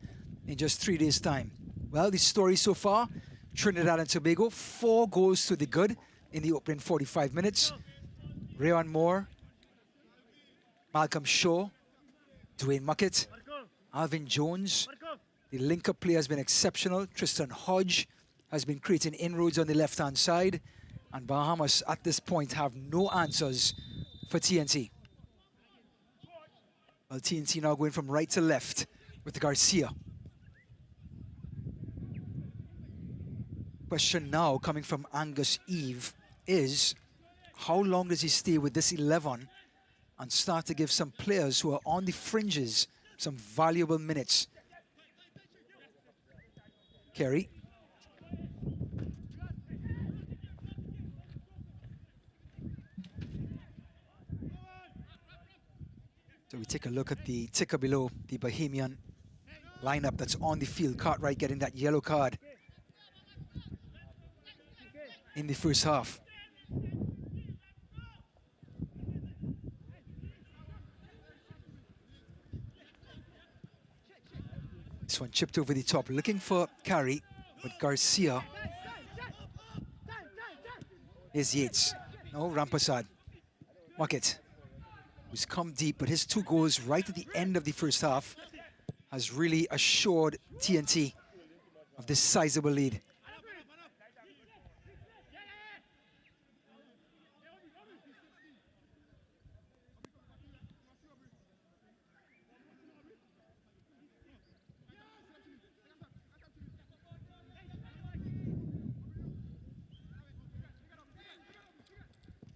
in just 3 days' time. Well, the story so far, Trinidad and Tobago, 4 goals to the good in the opening 45 minutes. Rayon Moore, Malcolm Shaw, Dwayne Muckett, Alvin Jones. The link-up play has been exceptional. Tristan Hodge has been creating inroads on the left-hand side. And Bahamas, at this point, have no answers for TNT. Well, TNT now going from right to left with Garcia. Question now coming from Angus Eve is, how long does he stay with this 11 and start to give some players who are on the fringes some valuable minutes? Kerry. So we take a look at the ticker below, the Bahamian lineup that's on the field. Cartwright getting that yellow card in the first half. This one chipped over the top, looking for carry, but Garcia. Here's Yates. No, Rampasad. Muckett, who's come deep, but his 2 goals right at the end of the first half has really assured TNT of this sizable lead.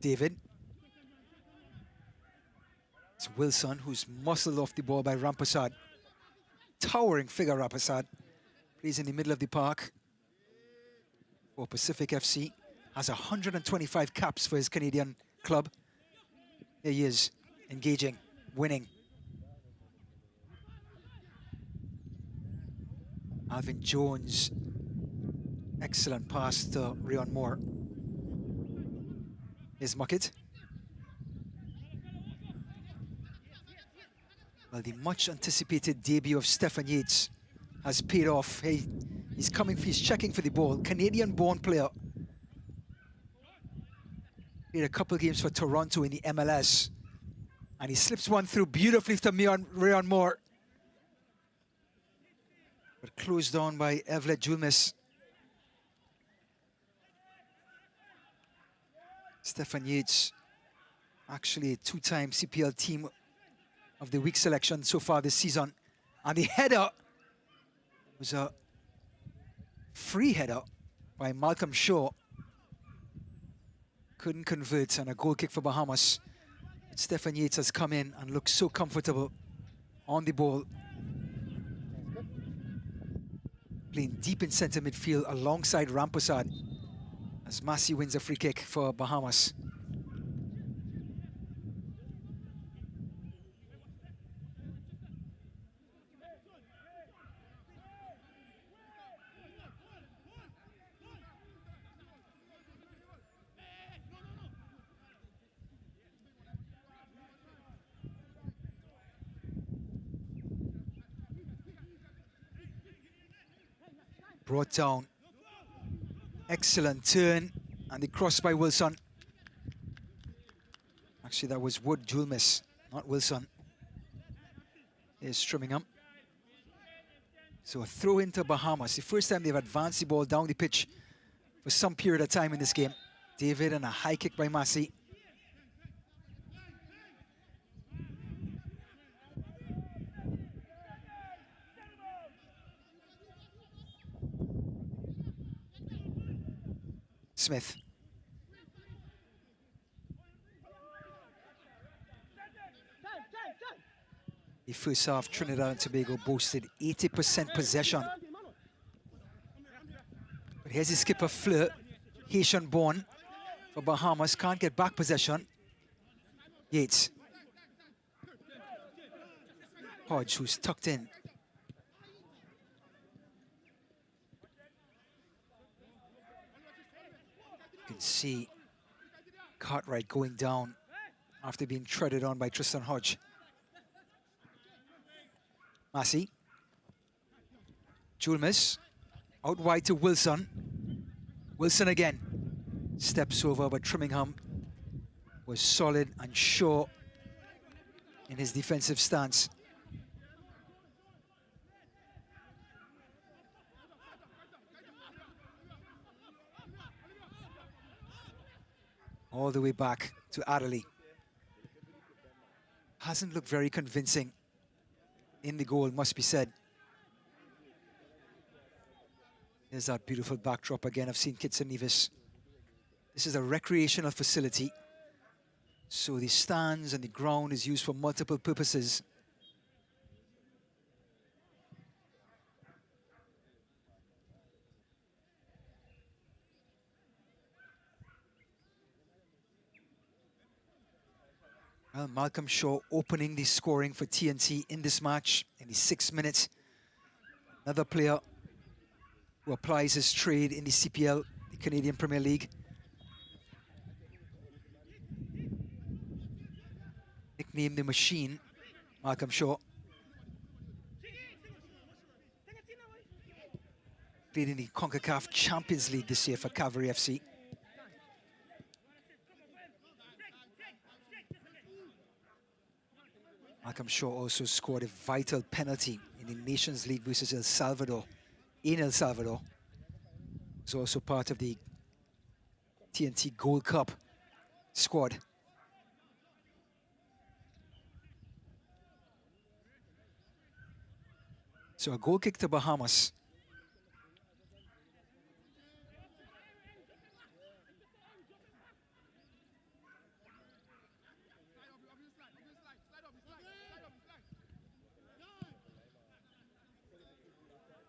David. It's Wilson, who's muscled off the ball by Rampasad. Towering figure, Rampasad. Plays in the middle of the park for Pacific FC. Has 125 caps for his Canadian club. There he is, engaging, winning. Alvin Jones. Excellent pass to Rayon Moore. Here's Muckett. Well, the much-anticipated debut of Stefan Yates has paid off. He's checking for the ball. Canadian-born player. Played a couple games for Toronto in the MLS. And he slips one through beautifully to Rayon Moore. But closed down by Evlet Julmes. Stefan Yates, actually a 2-time CPL Team of the Week selection so far this season. And the header was a free header by Malcolm Shaw. Couldn't convert, and a goal kick for Bahamas. But Stefan Yates has come in and looks so comfortable on the ball. Playing deep in centre midfield alongside Rampasad as Massey wins a free kick for Bahamas. Brought down. Excellent turn. And the cross by Wilson. Actually, that was Wood Julmes, not Wilson. Here's Strimmingham. So a throw into Bahamas. The first time they've advanced the ball down the pitch for some period of time in this game. David and a high kick by Massey. Smith. The first half, Trinidad and Tobago boasted 80% possession. But here's the skipper Fleur, Haitian-born for Bahamas, can't get back possession. Yates. Hodge, who's tucked in. You can see Cartwright going down after being treaded on by Tristan Hodge. Massey. Julmus. Out wide to Wilson. Wilson again. Steps over, but Trimmingham was solid and sure in his defensive stance. All the way back to Adderley. Hasn't looked very convincing in the goal, must be said. There's that beautiful backdrop again of St. Kitts and Nevis. This is a recreational facility, so the stands and the ground is used for multiple purposes. Well, Malcolm Shaw opening the scoring for TNT in this match in the 6th minute. Another player who applies his trade in the CPL, the Canadian Premier League. Nicknamed the Machine, Malcolm Shaw. Played in the Concacaf Champions League this year for Cavalry FC. Malcolm Shaw also scored a vital penalty in the Nations League versus El Salvador. In El Salvador. He's also part of the TNT Gold Cup squad. So a goal kick to Bahamas.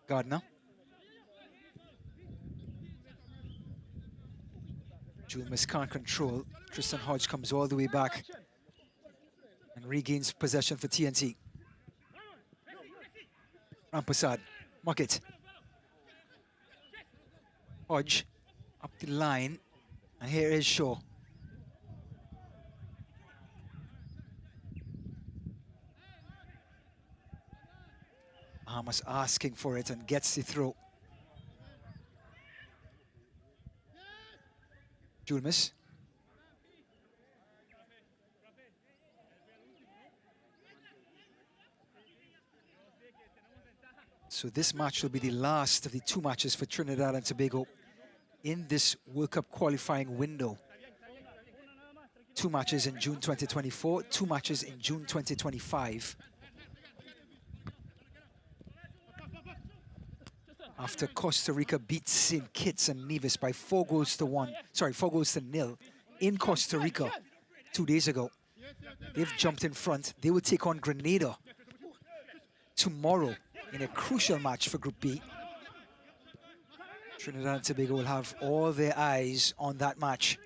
Gardner. Julmus can't control. Tristan Hodge comes all the way back and regains possession for TNT. Rampasad, Muckett. Hodge up the line, and here is Shaw. Bahamas asking for it and gets the throw. Julmus. So this match will be the last of the 2 matches for Trinidad and Tobago in this World Cup qualifying window. 2 matches in June 2024, 2 matches in June 2025. After Costa Rica beat St. Kitts and Nevis by 4 goals to nil in Costa Rica 2 days ago. They've jumped in front. They will take on Grenada tomorrow in a crucial match for Group B. Trinidad and Tobago will have all their eyes on that match.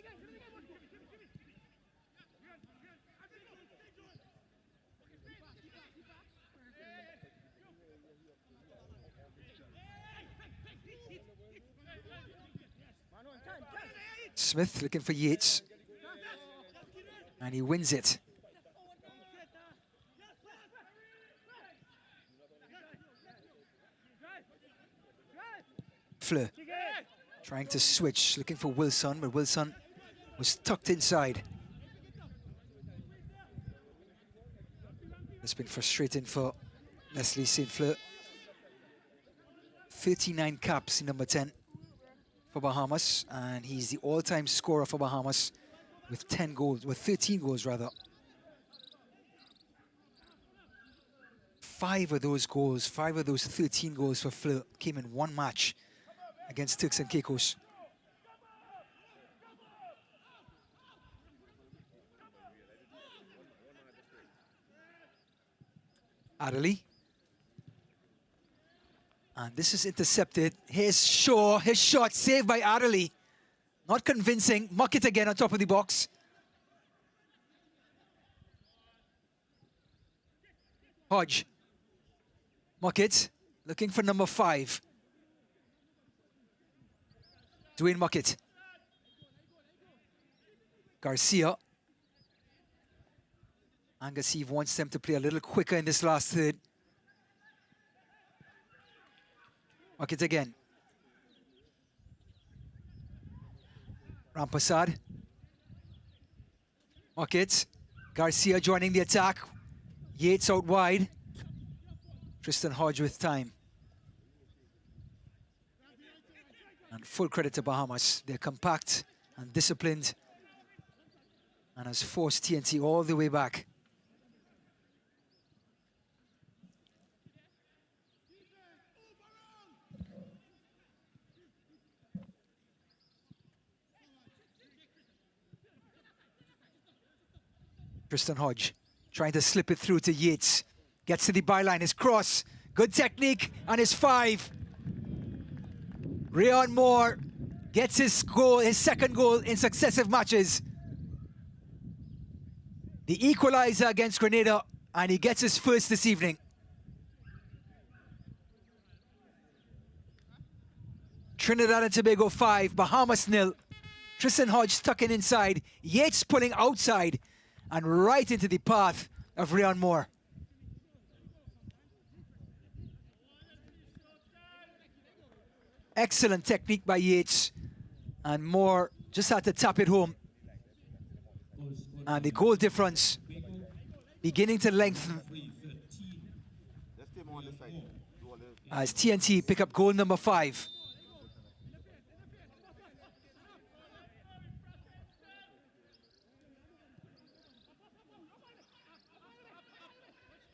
Smith looking for Yates, and he wins it. Fleur trying to switch, looking for Wilson, but Wilson was tucked inside. It's been frustrating for Leslie St. Fleur. 39 caps in number 10 for Bahamas, and he's the all-time scorer for Bahamas with 13 goals rather. 5 of those 13 goals for Fleur came in 1 match against Turks and Caicos. Adderley. And this is intercepted. Here's Shaw. His shot saved by Adderley. Not convincing. Muck it again on top of the box. Hodge. Muck it. Looking for number 5. Dwayne Muckett. Garcia. Angaseve wants them to play a little quicker in this last third. Muckett again. Rampasad. Muckett. Garcia joining the attack. Yates out wide. Tristan Hodge with time. And full credit to Bahamas. They're compact and disciplined and has forced TNT all the way back. Tristan Hodge trying to slip it through to Yates. Gets to the byline, his cross. Good technique, and his 5. Rayon Moore gets his goal, his second goal in successive matches. The equalizer against Grenada, and he gets his first this evening. Trinidad and Tobago 5, Bahamas 0. Tristan Hodge tucking inside, Yates pulling outside, and right into the path of Rayon Moore. Excellent technique by Yates, and Moore just had to tap it home. And the goal difference beginning to lengthen as TNT pick up goal number 5.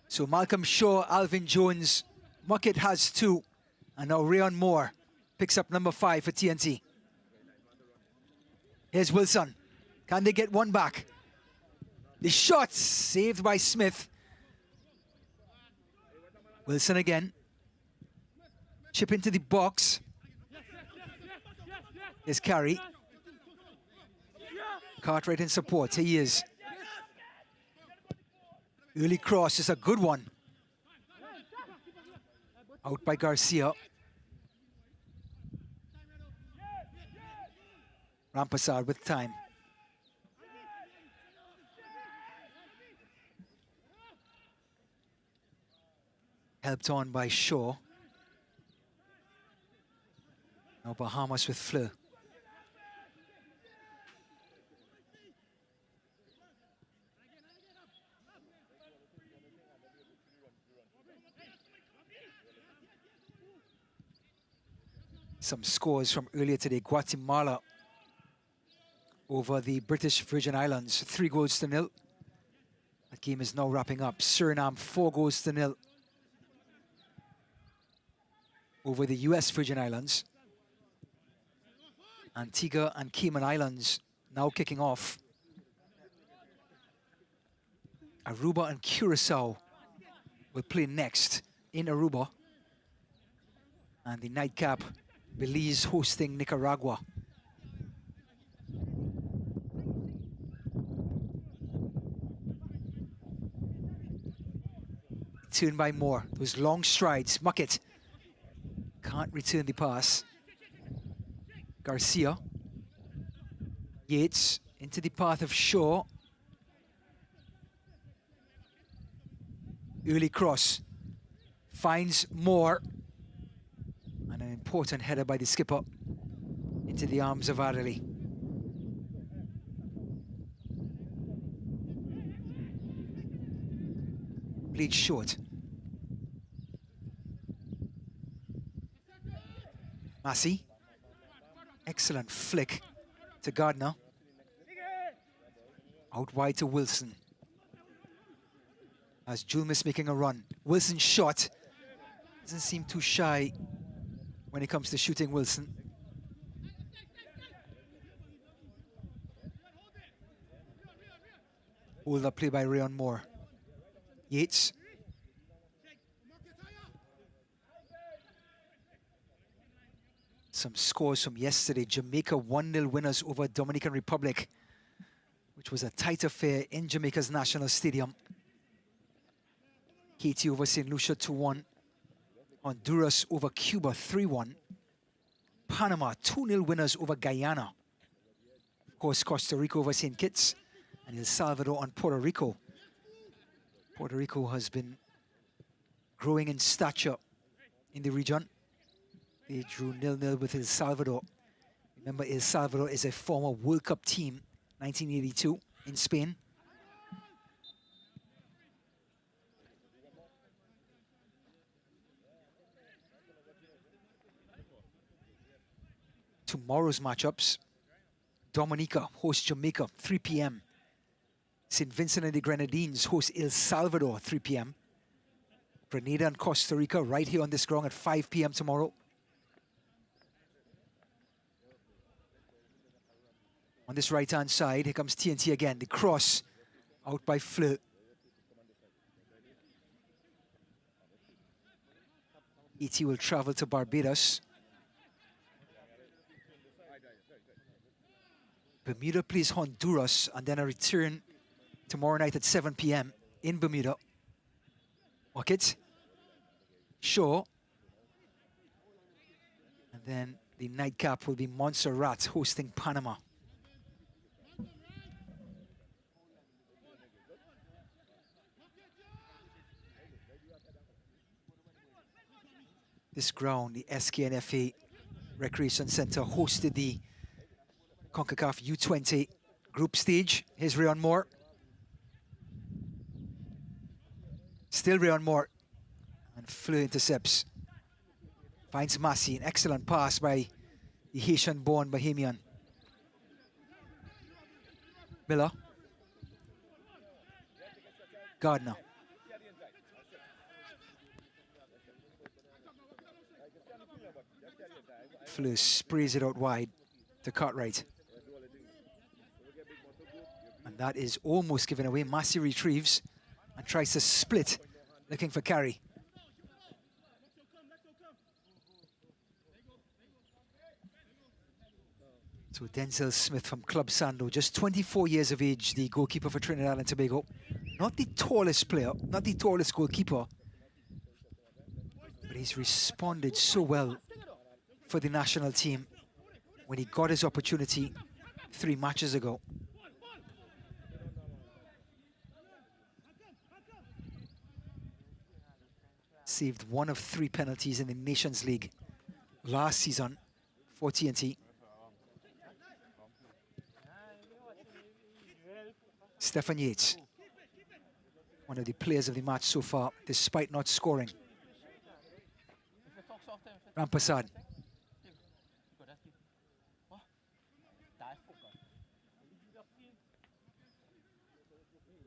So Malcolm Shaw, Alvin Jones, Muckett has 2, and now Rayon Moore picks up number 5 for TNT. Here's Wilson. Can they get one back? The shot saved by Smith. Wilson again. Chip into the box. Here's Carey. Cartwright in support. Here he is. Early cross is a good one. Out by Garcia. Rampasad with time. Helped on by Shaw. Now Bahamas with Fleur. Some scores from earlier today. Guatemala over the British Virgin Islands, 3-0. That game is now wrapping up. Suriname, 4-0 over the US Virgin Islands. Antigua and Cayman Islands now kicking off. Aruba and Curacao will play next in Aruba. And the nightcap, Belize hosting Nicaragua. Turn by Moore, those long strides. Muckett can't return the pass. Garcia. Yates into the path of Shaw. Early cross. Finds Moore. And an important header by the skipper into the arms of Adderley. Bleed short. Massey. Excellent flick to Gardner. Out wide to Wilson. As Julmus making a run. Wilson shot. Doesn't seem too shy when it comes to shooting Wilson. Hold up play by Rayon Moore. Yates. Some scores from yesterday. Jamaica 1-0 winners over Dominican Republic, which was a tight affair in Jamaica's National Stadium. Haiti over St. Lucia 2-1. Honduras over Cuba 3-1. Panama 2-0 winners over Guyana. Of course, Costa Rica over St. Kitts, and El Salvador on Puerto Rico. Puerto Rico has been growing in stature in the region. They drew 0-0 with El Salvador. Remember, El Salvador is a former World Cup team, 1982 in Spain. Tomorrow's matchups: Dominica hosts Jamaica, 3 p.m. St. Vincent and the Grenadines host El Salvador, 3 p.m. Grenada and Costa Rica right here on this ground at 5 p.m. tomorrow. On this right-hand side, here comes TNT again. The cross out by Fleur. Haiti will travel to Barbados. Bermuda plays Honduras, and then a return tomorrow night at 7 p.m. in Bermuda. Bucket. Shaw. And then the nightcap will be Montserrat hosting Panama. This ground, the SKNFA Recreation Center, hosted the Concacaf U20 group stage. Here's Rayon Moore. Still Rayon Moore. And Fleur intercepts. Finds Massey. An excellent pass by the Haitian-born Bahamian. Miller. Gardner. Fleur sprays it out wide to Cartwright. And that is almost given away. Massey retrieves and tries to split, looking for carry. So Denzel Smith from Club Sando, just 24 years of age, the goalkeeper for Trinidad and Tobago. Not the tallest player, not the tallest goalkeeper, but he's responded so well for the national team when he got his opportunity 3 matches ago. Saved 1 of 3 penalties in the Nations League last season for TNT. Stefan Yates, one of the players of the match so far, despite not scoring. Rampasad.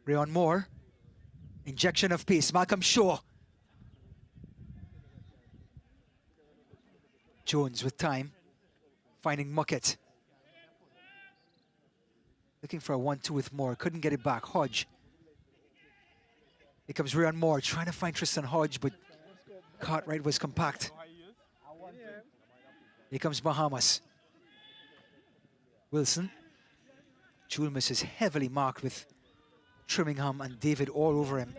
Rayon Moore. Injection of pace. Malcolm Shaw. Jones with time. Finding Muckett. Looking for a 1-2 with Moore. Couldn't get it back. Hodge. Here comes Rayon Moore trying to find Tristan Hodge, but Cartwright was compact. Here comes Bahamas. Wilson. Julmus is heavily marked with Trimmingham and David all over him.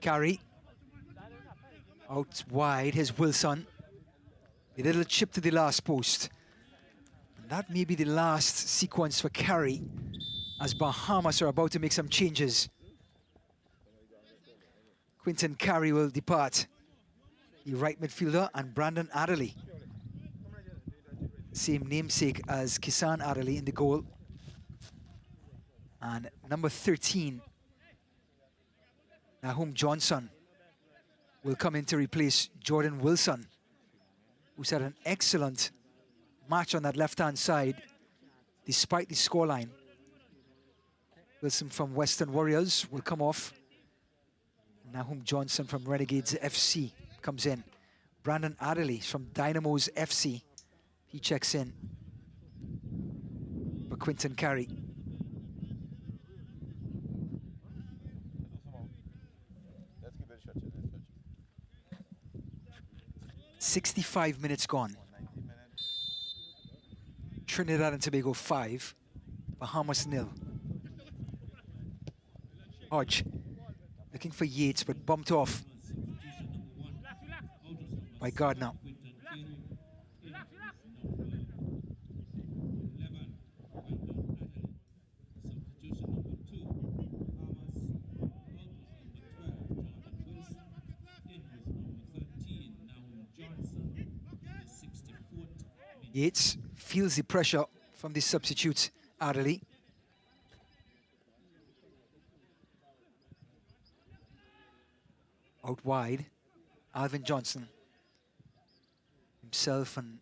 Carey. Out wide, here's Wilson. A little chip to the last post. And that may be the last sequence for Carey, as Bahamas are about to make some changes. Quinton Carey will depart, the right midfielder, and Brandon Adderley, same namesake as Kisan Adderley, in the goal. And number 13, Nahum Johnson, will come in to replace Jordan Wilson, who's had an excellent match on that left-hand side, despite the scoreline. Wilson from Western Warriors will come off. Nahum Johnson from Renegades FC comes in. Brandon Adderley from Dynamos FC, he checks in for Quinton Carey. Let's give it a shot. 65 minutes gone. Trinidad and Tobago 5, Bahamas 0. Hodge looking for Yates, but bumped off by Gardner. Yates feels the pressure from the substitute, Adderley. Out wide, Alvin Johnson. Himself and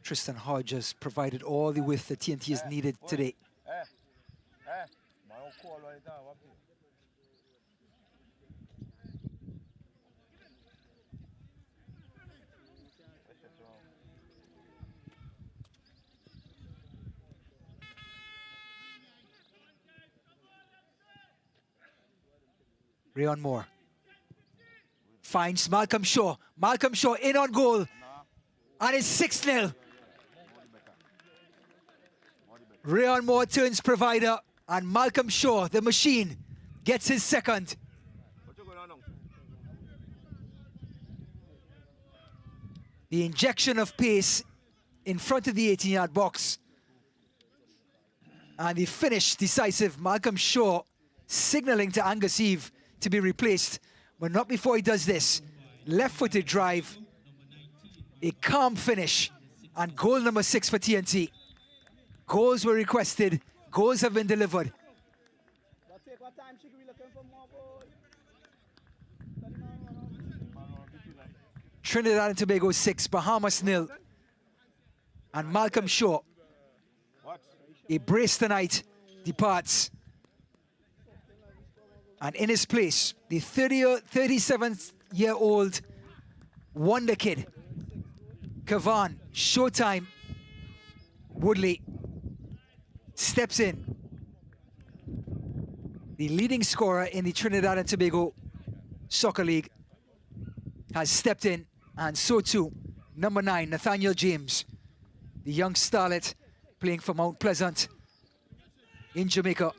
Tristan Hodge has provided all the width that TNT has needed today. Rayon Moore finds Malcolm Shaw. Malcolm Shaw in on goal. And it's 6-0. Rayon Moore turns provider. And Malcolm Shaw, the machine, gets his second. The injection of pace in front of the 18-yard box. And the finish decisive. Malcolm Shaw signaling to Angus Eve to be replaced, but not before he does this. Left-footed drive, a calm finish, and goal number 6 for TNT. Goals were requested, goals have been delivered. Trinidad and Tobago 6, Bahamas 0. And Malcolm Shaw, a brace tonight, departs. And in his place, the 37-year-old wonder kid, Kavan, Showtime Woodley, steps in. The leading scorer in the Trinidad and Tobago Soccer League has stepped in, and so too, number 9, Nathaniel James, the young starlet playing for Mount Pleasant in Jamaica.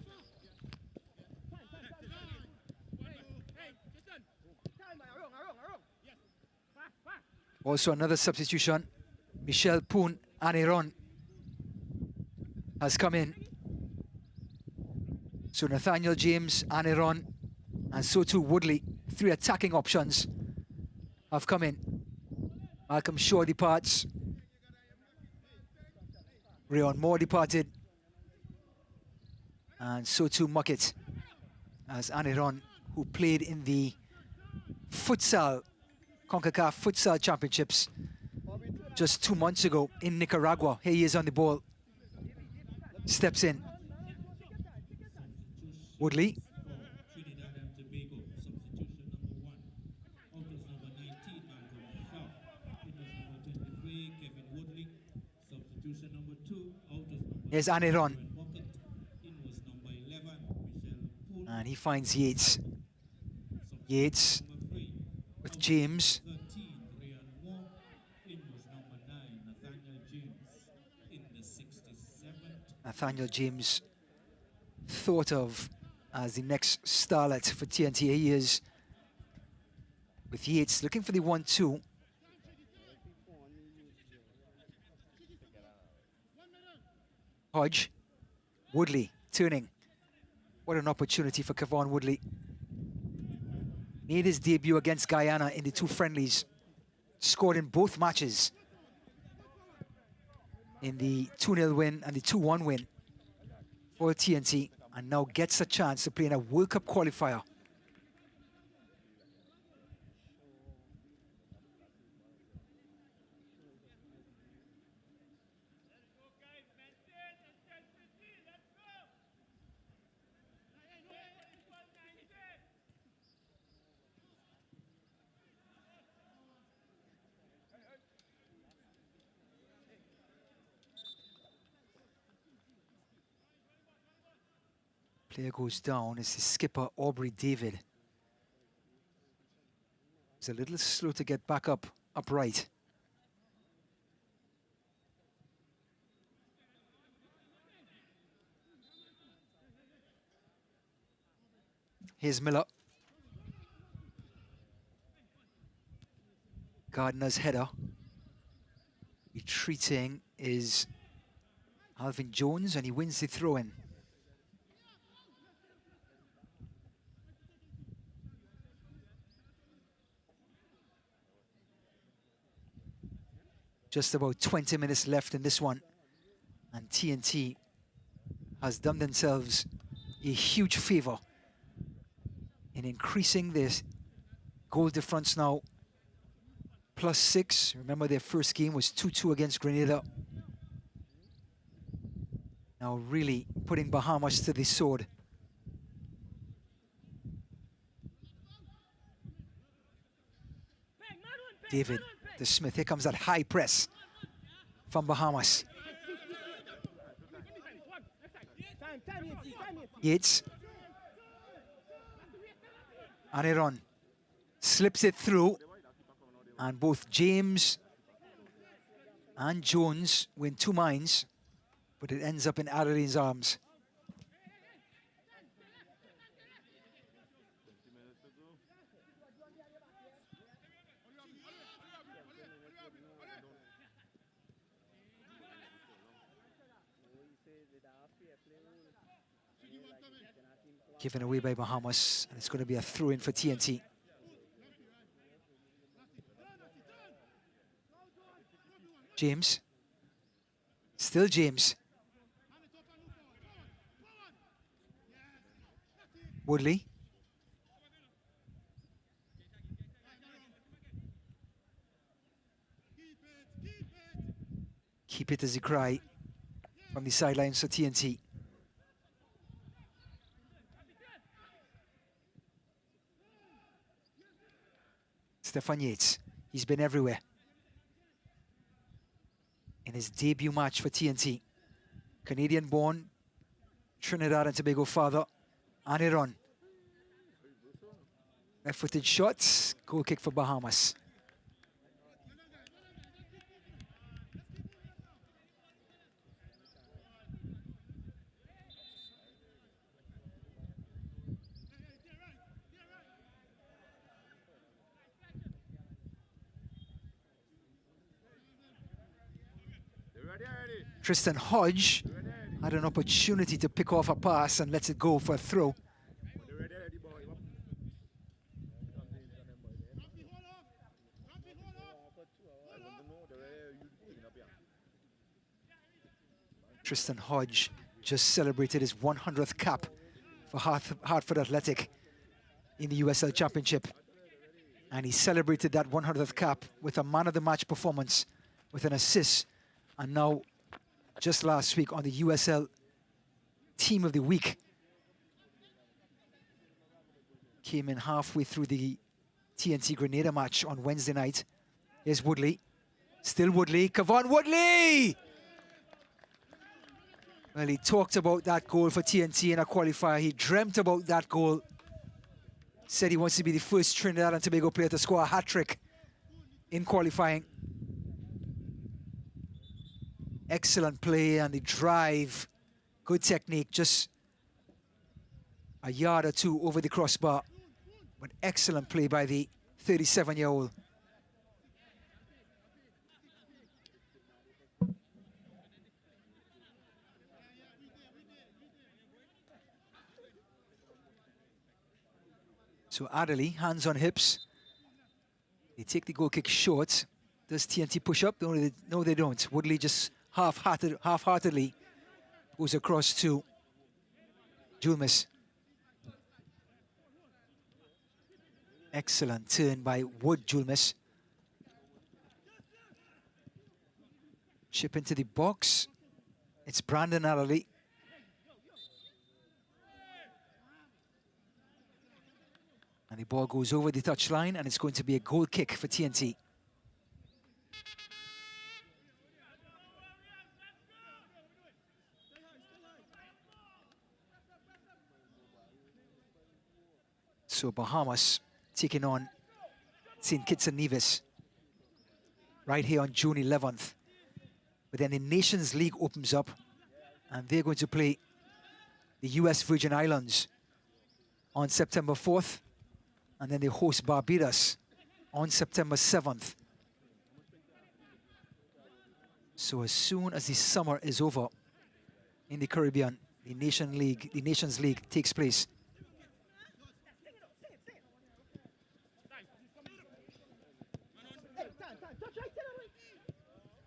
Also another substitution, Michel Poon Aniron has come in. So Nathaniel James, Aniron, and so too Woodley, 3 attacking options have come in. Malcolm Shaw departs. Rayon Moore departed. And so too Muckett, as Aniron, who played in the futsal Concacaf Futsal Championships just 2 months ago in Nicaragua. Here he is on the ball. Steps in. Woodley. Here's Aniron. And he finds Yates. Yates with James. Nathaniel James thought of as the next starlet for TNT. He is with Yates looking for the 1-2. Hodge. Woodley turning. What an opportunity for Kevon Woodley. Made his debut against Guyana in the 2 friendlies. Scored in both matches. In the 2-0 win and the 2-1 win for TNT. And now gets a chance to play in a World Cup qualifier. Player goes down. It's the skipper, Aubrey David. He's a little slow to get back up upright. Here's Miller. Gardner's header. Retreating is Alvin Jones, and he wins the throw-in. Just about 20 minutes left in this one, and TNT has done themselves a huge favor in increasing this goal difference now. +6. Remember, their first game was 2-2 against Grenada. Now really putting Bahamas to the sword. David to Smith. Here comes that high press from Bahamas. Yates. Aniron slips it through. And both James and Jones win 2 minds, but it ends up in Adeline's arms. Given away by Bahamas, and it's going to be a throw-in for TNT. James. Still James. Woodley. Keep it as a cry from the sidelines for TNT. Stefan Yates. He's been everywhere in his debut match for TNT. Canadian-born, Trinidad and Tobago father, Aniron. Left-footed shot, goal kick for Bahamas. Tristan Hodge had an opportunity to pick off a pass and lets it go for a throw. Tristan Hodge just celebrated his 100th cap for Hartford Athletic in the USL Championship. And he celebrated that 100th cap with a man-of-the-match performance, with an assist, and now just last week on the USL Team of the Week. Came in halfway through the TNT Grenada match on Wednesday night. Here's Woodley. Still Woodley. Kevon Woodley! Well, he talked about that goal for TNT in a qualifier. He dreamt about that goal. Said he wants to be the first Trinidad and Tobago player to score a hat-trick in qualifying. Excellent play and the drive, good technique, just a yard or two over the crossbar, but excellent play by the 37-year-old. So Adderley, hands on hips. They take the goal kick short. Does TNT push up? No, they don't. Woodley just half-heartedly goes across to Julmus. Excellent turn by Wood Julmus. Chip into the box. It's Brandon Adderley. And the ball goes over the touchline, and it's going to be a goal kick for TNT. So Bahamas taking on St. Kitts and Nevis right here on June 11th. But then the Nations League opens up, and they're going to play the US Virgin Islands on September 4th, and then they host Barbados on September 7th. So as soon as the summer is over in the Caribbean, the Nations League takes place.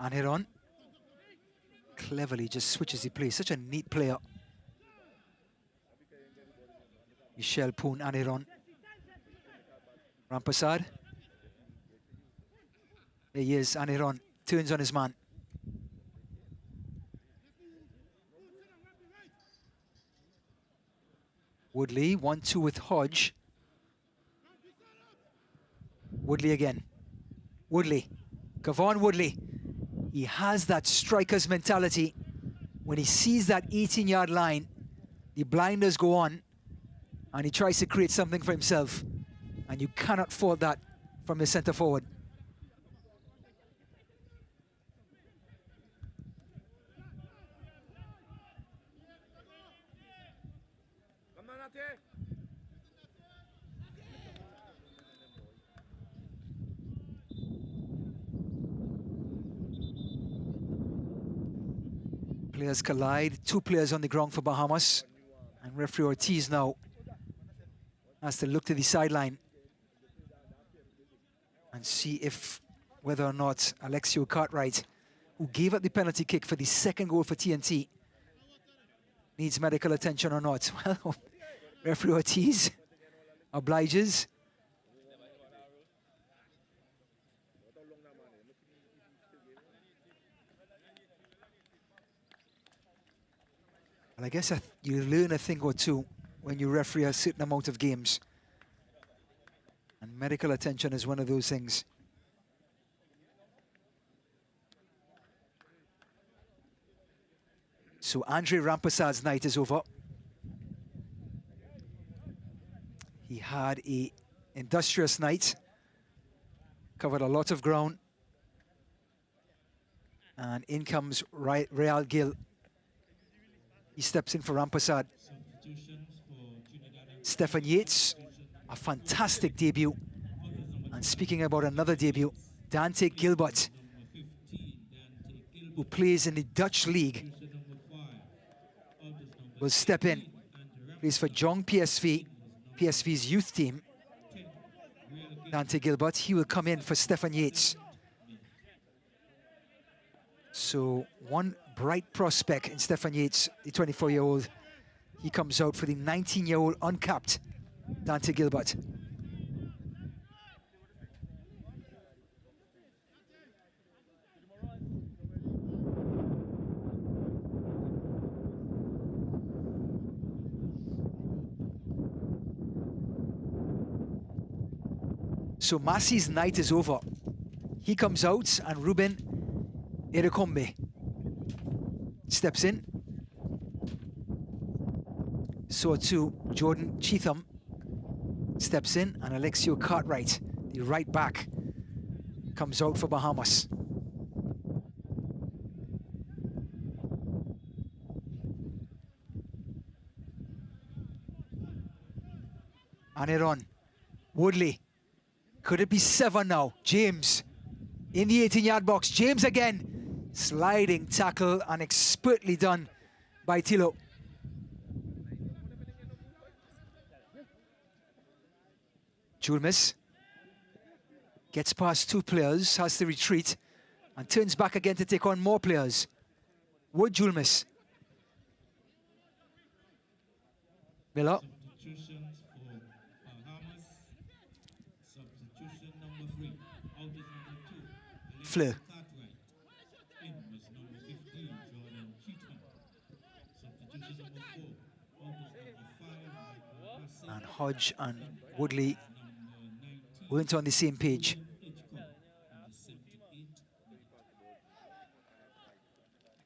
Aniron cleverly just switches the play. Such a neat player. Michel Poon, Aniron. Rampasad. There he is, Aniron turns on his man. Woodley, 1-2 with Hodge. Woodley again. Woodley, Kavon Woodley. He has that striker's mentality. When he sees that 18-yard line, the blinders go on, and he tries to create something for himself. And you cannot fault that from the centre forward. Players collide, 2 players on the ground for Bahamas. And referee Ortiz now has to look to the sideline and see if whether or not Alexio Cartwright, who gave up the penalty kick for the second goal for TNT, needs medical attention or not. Well, referee Ortiz obliges. Well, I guess you learn a thing or two when you referee a certain amount of games. And medical attention is one of those things. So Andre Rampasad's night is over. He had an industrious night, covered a lot of ground. And in comes Real Gil. He steps in for Rampasad. Stefan Yates, a fantastic debut. And speaking about another debut, Dante Gilbert, who plays in the Dutch League, will step in. Plays for Jong PSV, PSV's youth team. Dante Gilbert, he will come in for Stefan Yates. So one bright prospect in Stefan Yates, the 24-year-old. He comes out for the 19-year-old uncapped Dante Gilbert. So Massey's night is over. He comes out and Ruben Erekombe steps in. So too, Jordan Cheatham steps in, and Alexio Cartwright, the right back, comes out for Bahamas. Aniron, Woodley, could it be 7 now? James in the 18-yard box. James again. Sliding tackle and expertly done by Tilo. Julmis gets past 2 players, has to retreat, and turns back again to take on more players. Wood Julmis. Miller. Substitutions for Bahamas. Substitution number 3. Out is number 2. Fleur. Cartwright. In was number 15, Jordan Cheatham. Substitution number 4. Out is number 5, And Hodge and Woodley weren't on the same page.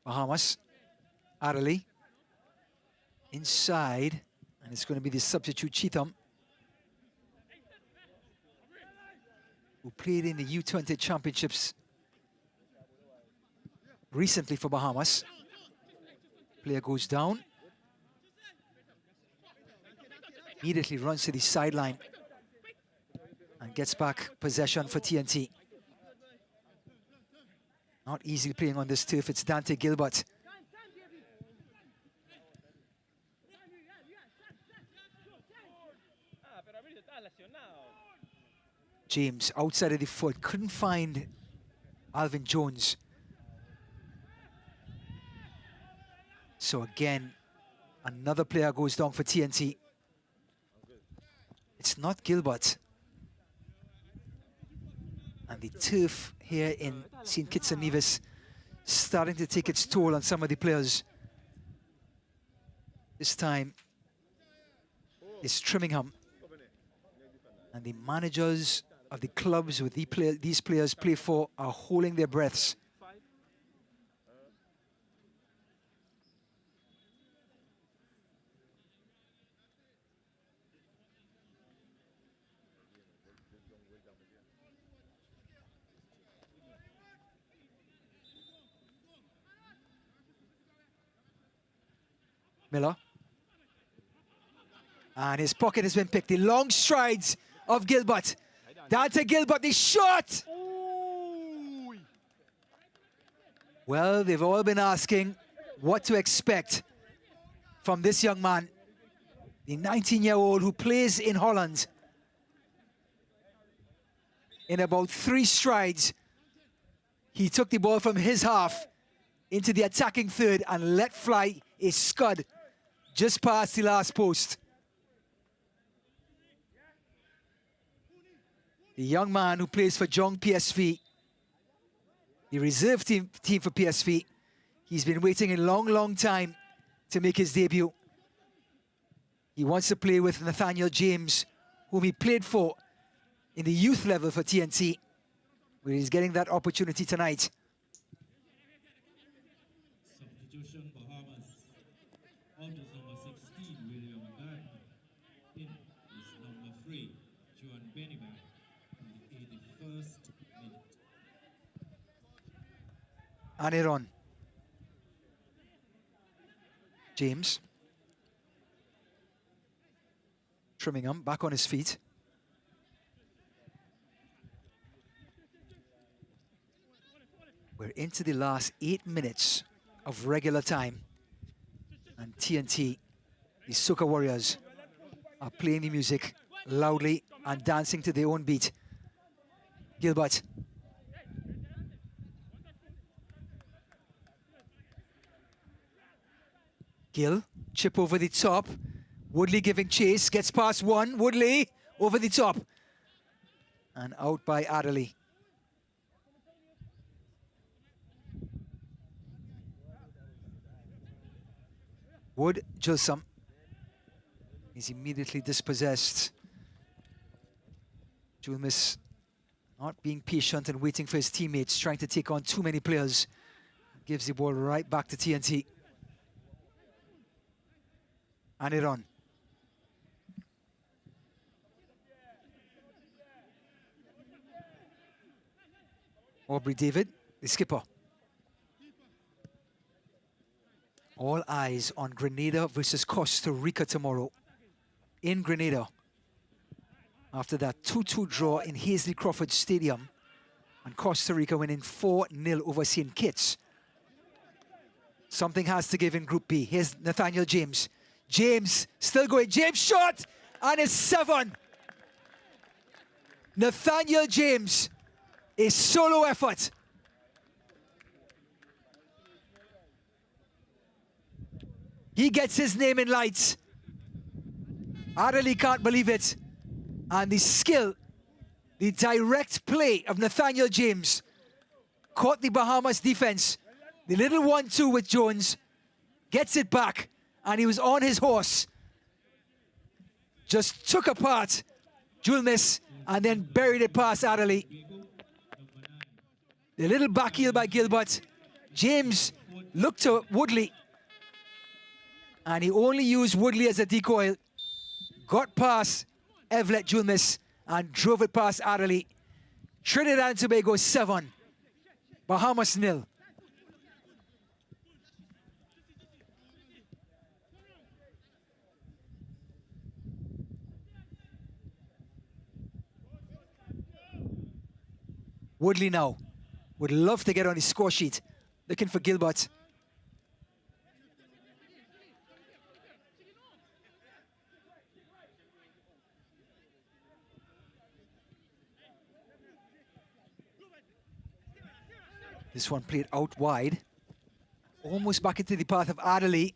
Bahamas, Arley, inside, and it's going to be the substitute Cheatham, who played in the U20 championships recently for Bahamas. Player goes down. Immediately runs to the sideline and gets back possession for TNT. Not easy playing on this turf. It's Dante Gilbert. James outside of the foot, couldn't find Alvin Jones. So again, another player goes down for TNT. It's not Gilbert. And the turf here in St. Kitts and Nevis starting to take its toll on some of the players. This time it's Trimmingham. And the managers of the clubs with these players play for are holding their breaths. Miller. And his pocket has been picked. The long strides of Gilbert. Dante Gilbert, the shot! Well, they've all been asking what to expect from this young man, the 19-year-old who plays in Holland. In about 3 strides, he took the ball from his half into the attacking third and let fly a scud just past the last post. The young man who plays for Jong PSV, the reserve team for PSV, he's been waiting a long time to make his debut. He wants to play with Nathaniel James, whom he played for in the youth level for TNT, where he's getting that opportunity tonight. Substitution Bahamas. Out is number 16, William Guy. In is number 3, Joan Benibay, in the 81st minute. Aniron. James. Trimmingham back on his feet. We're into the last 8 minutes of regular time. And TNT, the Soca Warriors, are playing the music loudly and dancing to their own beat. Gilbert. Gill, chip over the top. Woodley giving chase, gets past one. Woodley over the top. And out by Adderley. Wood, Gilsum is immediately dispossessed. Julmis not being patient and waiting for his teammates, trying to take on too many players. Gives the ball right back to TNT. Aniron. Aubrey David, the skipper. All eyes on Grenada versus Costa Rica tomorrow in Grenada. After that 2-2 draw in Hazley Crawford Stadium and Costa Rica winning 4-0 over St. Kitts. Something has to give in Group B. Here's Nathaniel James. James still going. James shot and it's 7. Nathaniel James, a solo effort. He gets his name in lights. Adderley can't believe it. And the skill, the direct play of Nathaniel James caught the Bahamas defense. The little 1-2 with Jones, gets it back, and he was on his horse. Just took apart Julmis and then buried it past Adderley. The little back heel by Gilbert. James looked to Woodley, and he only used Woodley as a decoy. Got past Evlet Julmis and drove it past Adderley. Trinidad and Tobago 7, Bahamas 0. Woodley now would love to get on the score sheet. Looking for Gilbert. This one played out wide. Almost back into the path of Adderley.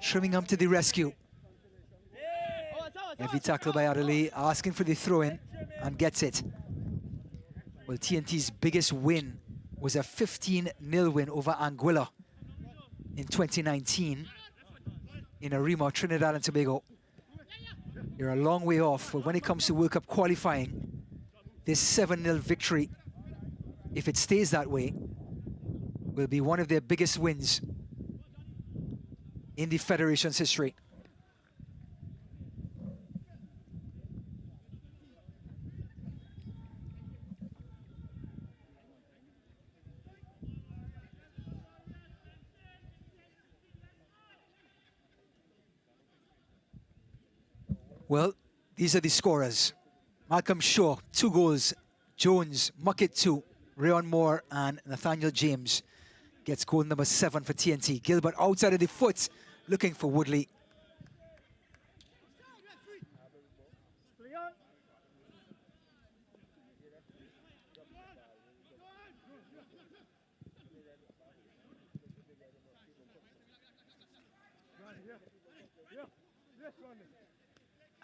Shrimmingham to the rescue. Heavy tackle by Adderley, asking for the throw-in, and gets it. Well, TNT's biggest win was a 15-0 win over Anguilla in 2019 in Arima, Trinidad and Tobago. You're a long way off, but when it comes to World Cup qualifying, this 7-0 victory, if it stays that way, will be one of their biggest wins in the Federation's history. Well, these are the scorers. Malcolm Shaw, 2 goals. Jones, Muckett 2. Rayon Moore and Nathaniel James gets goal number 7 for TNT. Gilbert outside of the foot, looking for Woodley.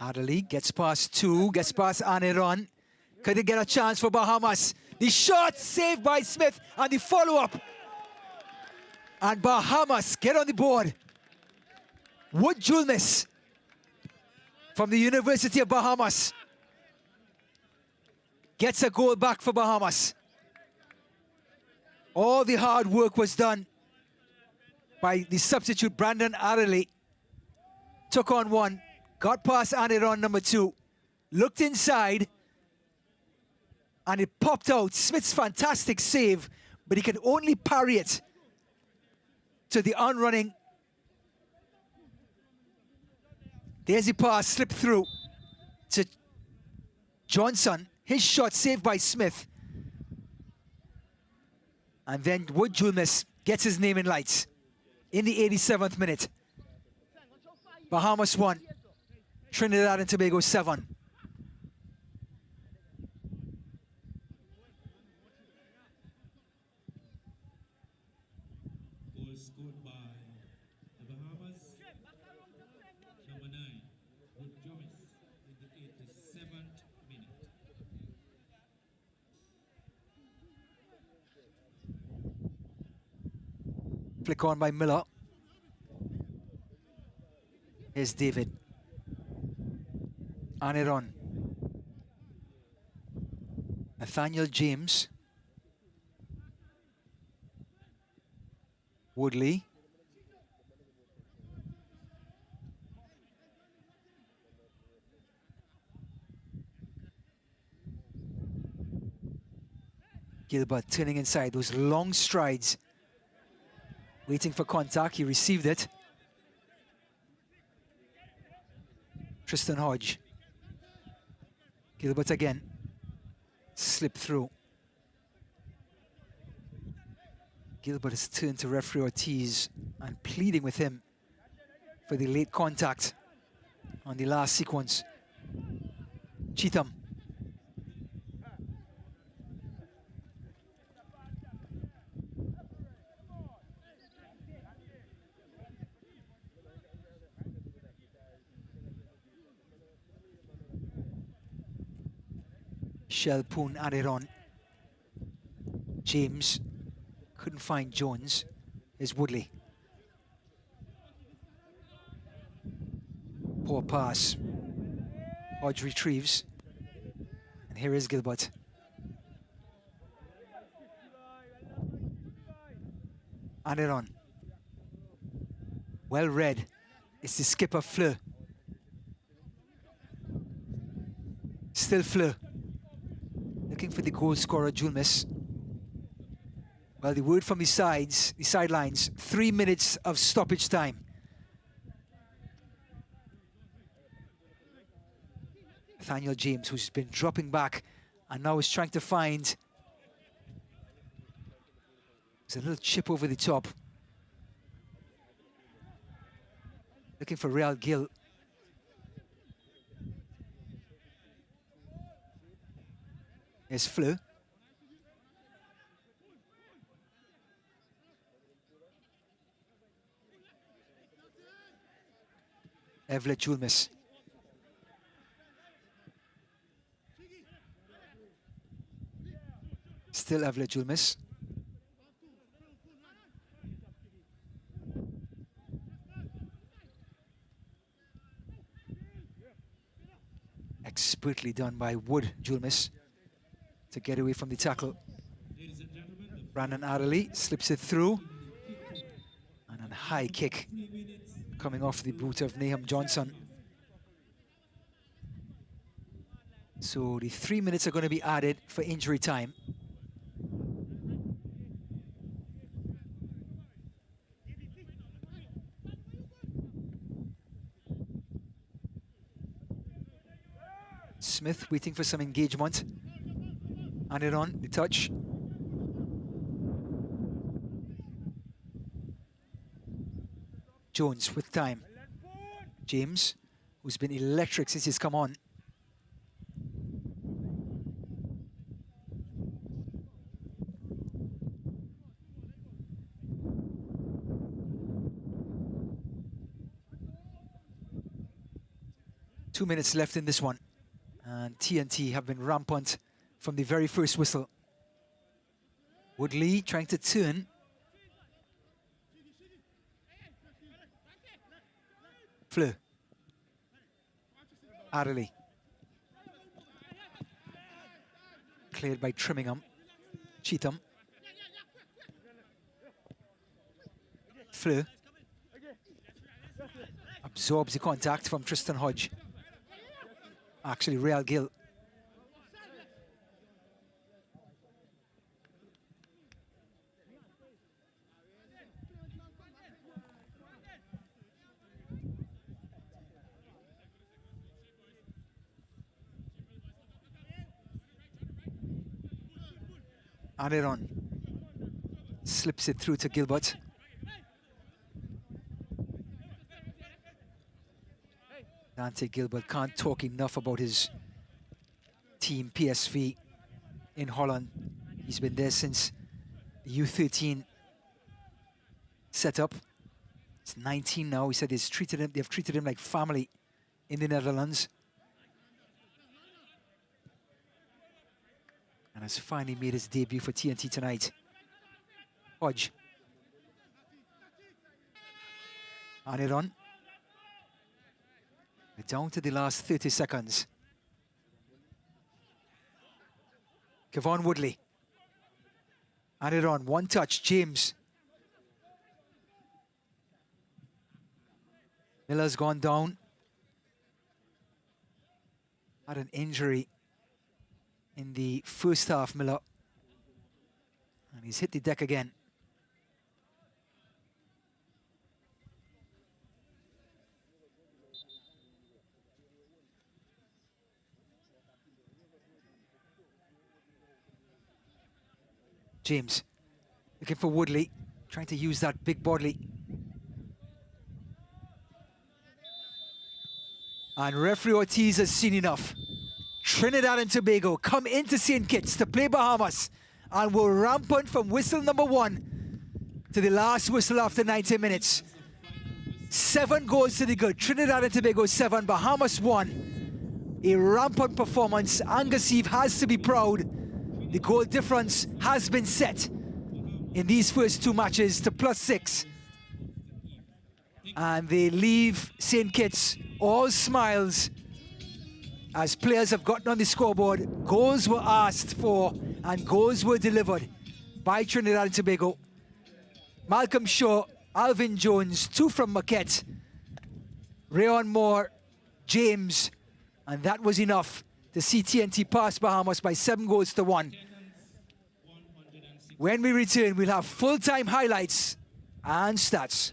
Adderley gets past 2, gets past Aniron. Could he get a chance for Bahamas? The shot saved by Smith and the follow-up. And Bahamas get on the board. Wood Julmis from the University of Bahamas gets a goal back for Bahamas. All the hard work was done by the substitute Brandon Adderley. Took on one, got past Aniron number 2, looked inside, and it popped out. Smith's fantastic save, but he can only parry it to the on-running. There's the pass, slipped through to Johnson. His shot saved by Smith. And then Wood Julmis gets his name in lights in the 87th minute. Bahamas 1, Trinidad and Tobago 7. Goal scored by the Bahamas. Number 9, Wood Jomis, in the 87th minute. Flick on by Miller. Here's David. Aniron. Nathaniel James. Woodley. Gilbert turning inside, those long strides. Waiting for contact, he received it. Tristan Hodge. Gilbert again. Slipped through. Gilbert has turned to referee Ortiz and pleading with him for the late contact on the last sequence. Cheatham. Shelpoon added on. James couldn't find Jones. Here's Woodley. Poor pass. Hodge retrieves. And here is Gilbert. Added on. Well read. It's the skipper Fleur. Still Fleur. Looking for the goal scorer, Julmis. Well, the word from the sidelines, 3 minutes of stoppage time. Nathaniel James, who's been dropping back and now is trying to find There's a little chip over the top. Looking for Real Gil. There's Fleur. Evlet Julmis. Still Evlet Julmis. Expertly done by Wood Julmis to get away from the tackle. Brandon Adderley slips it through. And a high kick coming off the boot of Nahum Johnson. So the 3 minutes are going to be added for injury time. Smith waiting for some engagement. And it on the touch. Jones with time. James, who's been electric since he's come on. Two minutes left in this one. And TNT have been rampant from the very first whistle. Woodley trying to turn. Fleur. Adderley. Cleared by Trimmingham. Cheatham. Fleur. Absorbs the contact from Tristan Hodge. Actually, Real Gil. Aderon slips it through to Gilbert. Dante Gilbert can't talk enough about his team, PSV, in Holland. He's been there since the U13 setup. He's 19 now. He said they've treated him like family in the Netherlands. And has finally made his debut for TNT tonight. Hodge. And it on. We're down to the last 30 seconds. Kevon Woodley. And it on. One touch. James. Miller's gone down. Had an injury in the first half, Miller. And he's hit the deck again. James looking for Woodley, trying to use that big body. And referee Ortiz has seen enough. Trinidad and Tobago come into St. Kitts to play Bahamas and will rampant from whistle number 1 to the last whistle after 90 minutes. 7 goals to the good. Trinidad and Tobago 7, Bahamas 1. A rampant performance. Angus Eve has to be proud. The goal difference has been set in these first 2 matches to +6. And they leave St. Kitts all smiles as players have gotten on the scoreboard. Goals were asked for and goals were delivered by Trinidad and Tobago. Malcolm Shaw, Alvin Jones, 2 from Marquette, Rayon Moore, James, and that was enough to see TNT pass Bahamas by 7 goals to 1. When we return, we'll have full-time highlights and stats.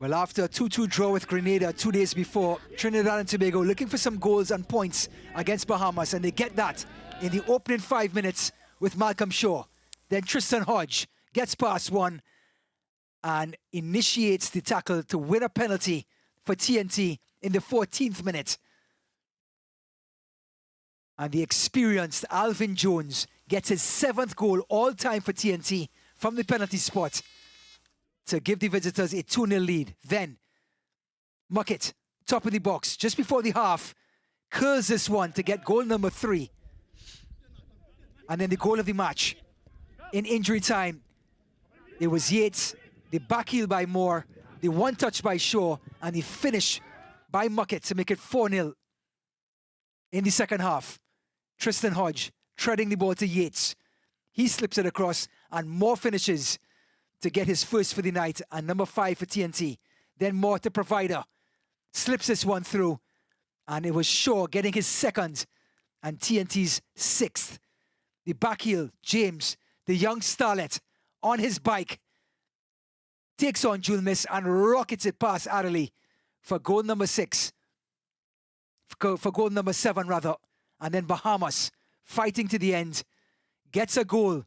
Well, after a 2-2 draw with Grenada 2 days before, Trinidad and Tobago looking for some goals and points against Bahamas, and they get that in the opening 5 minutes with Malcolm Shaw. Then Tristan Hodge gets past one and initiates the tackle to win a penalty for TNT in the 14th minute. And the experienced Alvin Jones gets his 7th goal all-time for TNT from the penalty spot to give the visitors a 2-0 lead. Then Muckett, top of the box, just before the half, curls this one to get goal number 3. And then the goal of the match. In injury time, it was Yates, the back heel by Moore, the one touch by Shaw, and the finish by Muckett to make it 4-0 in the second half. Tristan Hodge treading the ball to Yates. He slips it across, and Moore finishes to get his first for the night, and number 5 for TNT. Then Moore to Provider. Slips this one through, and it was Shaw getting his 2nd and TNT's 6th. The back heel, James, the young starlet, on his bike, takes on Julmis and rockets it past Adderley for goal number 6. For goal number 7, rather. And then Bahamas, fighting to the end, gets a goal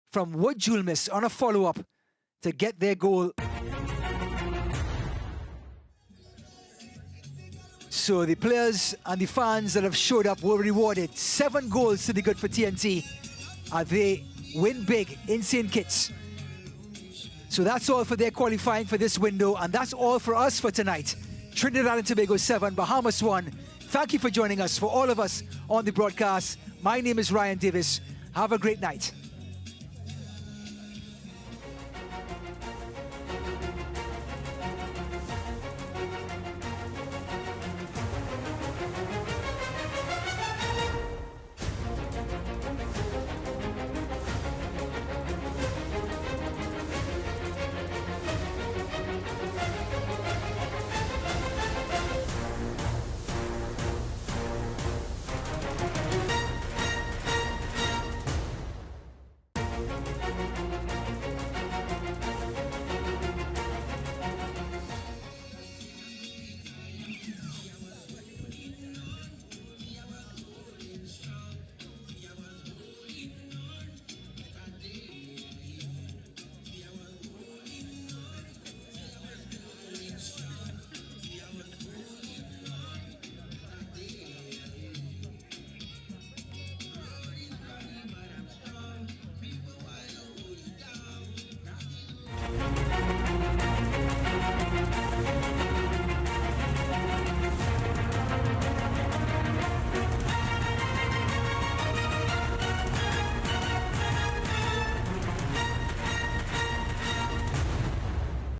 from Wood Julmis on a follow-up to get their goal. So the players and the fans that have showed up were rewarded. 7 goals to the good for TNT. They win big in St. Kitts. So that's all for their qualifying for this window, and that's all for us for tonight. Trinidad and Tobago 7, Bahamas 1. Thank you for joining us. For all of us on the broadcast, my name is Ryan Davis. Have a great night.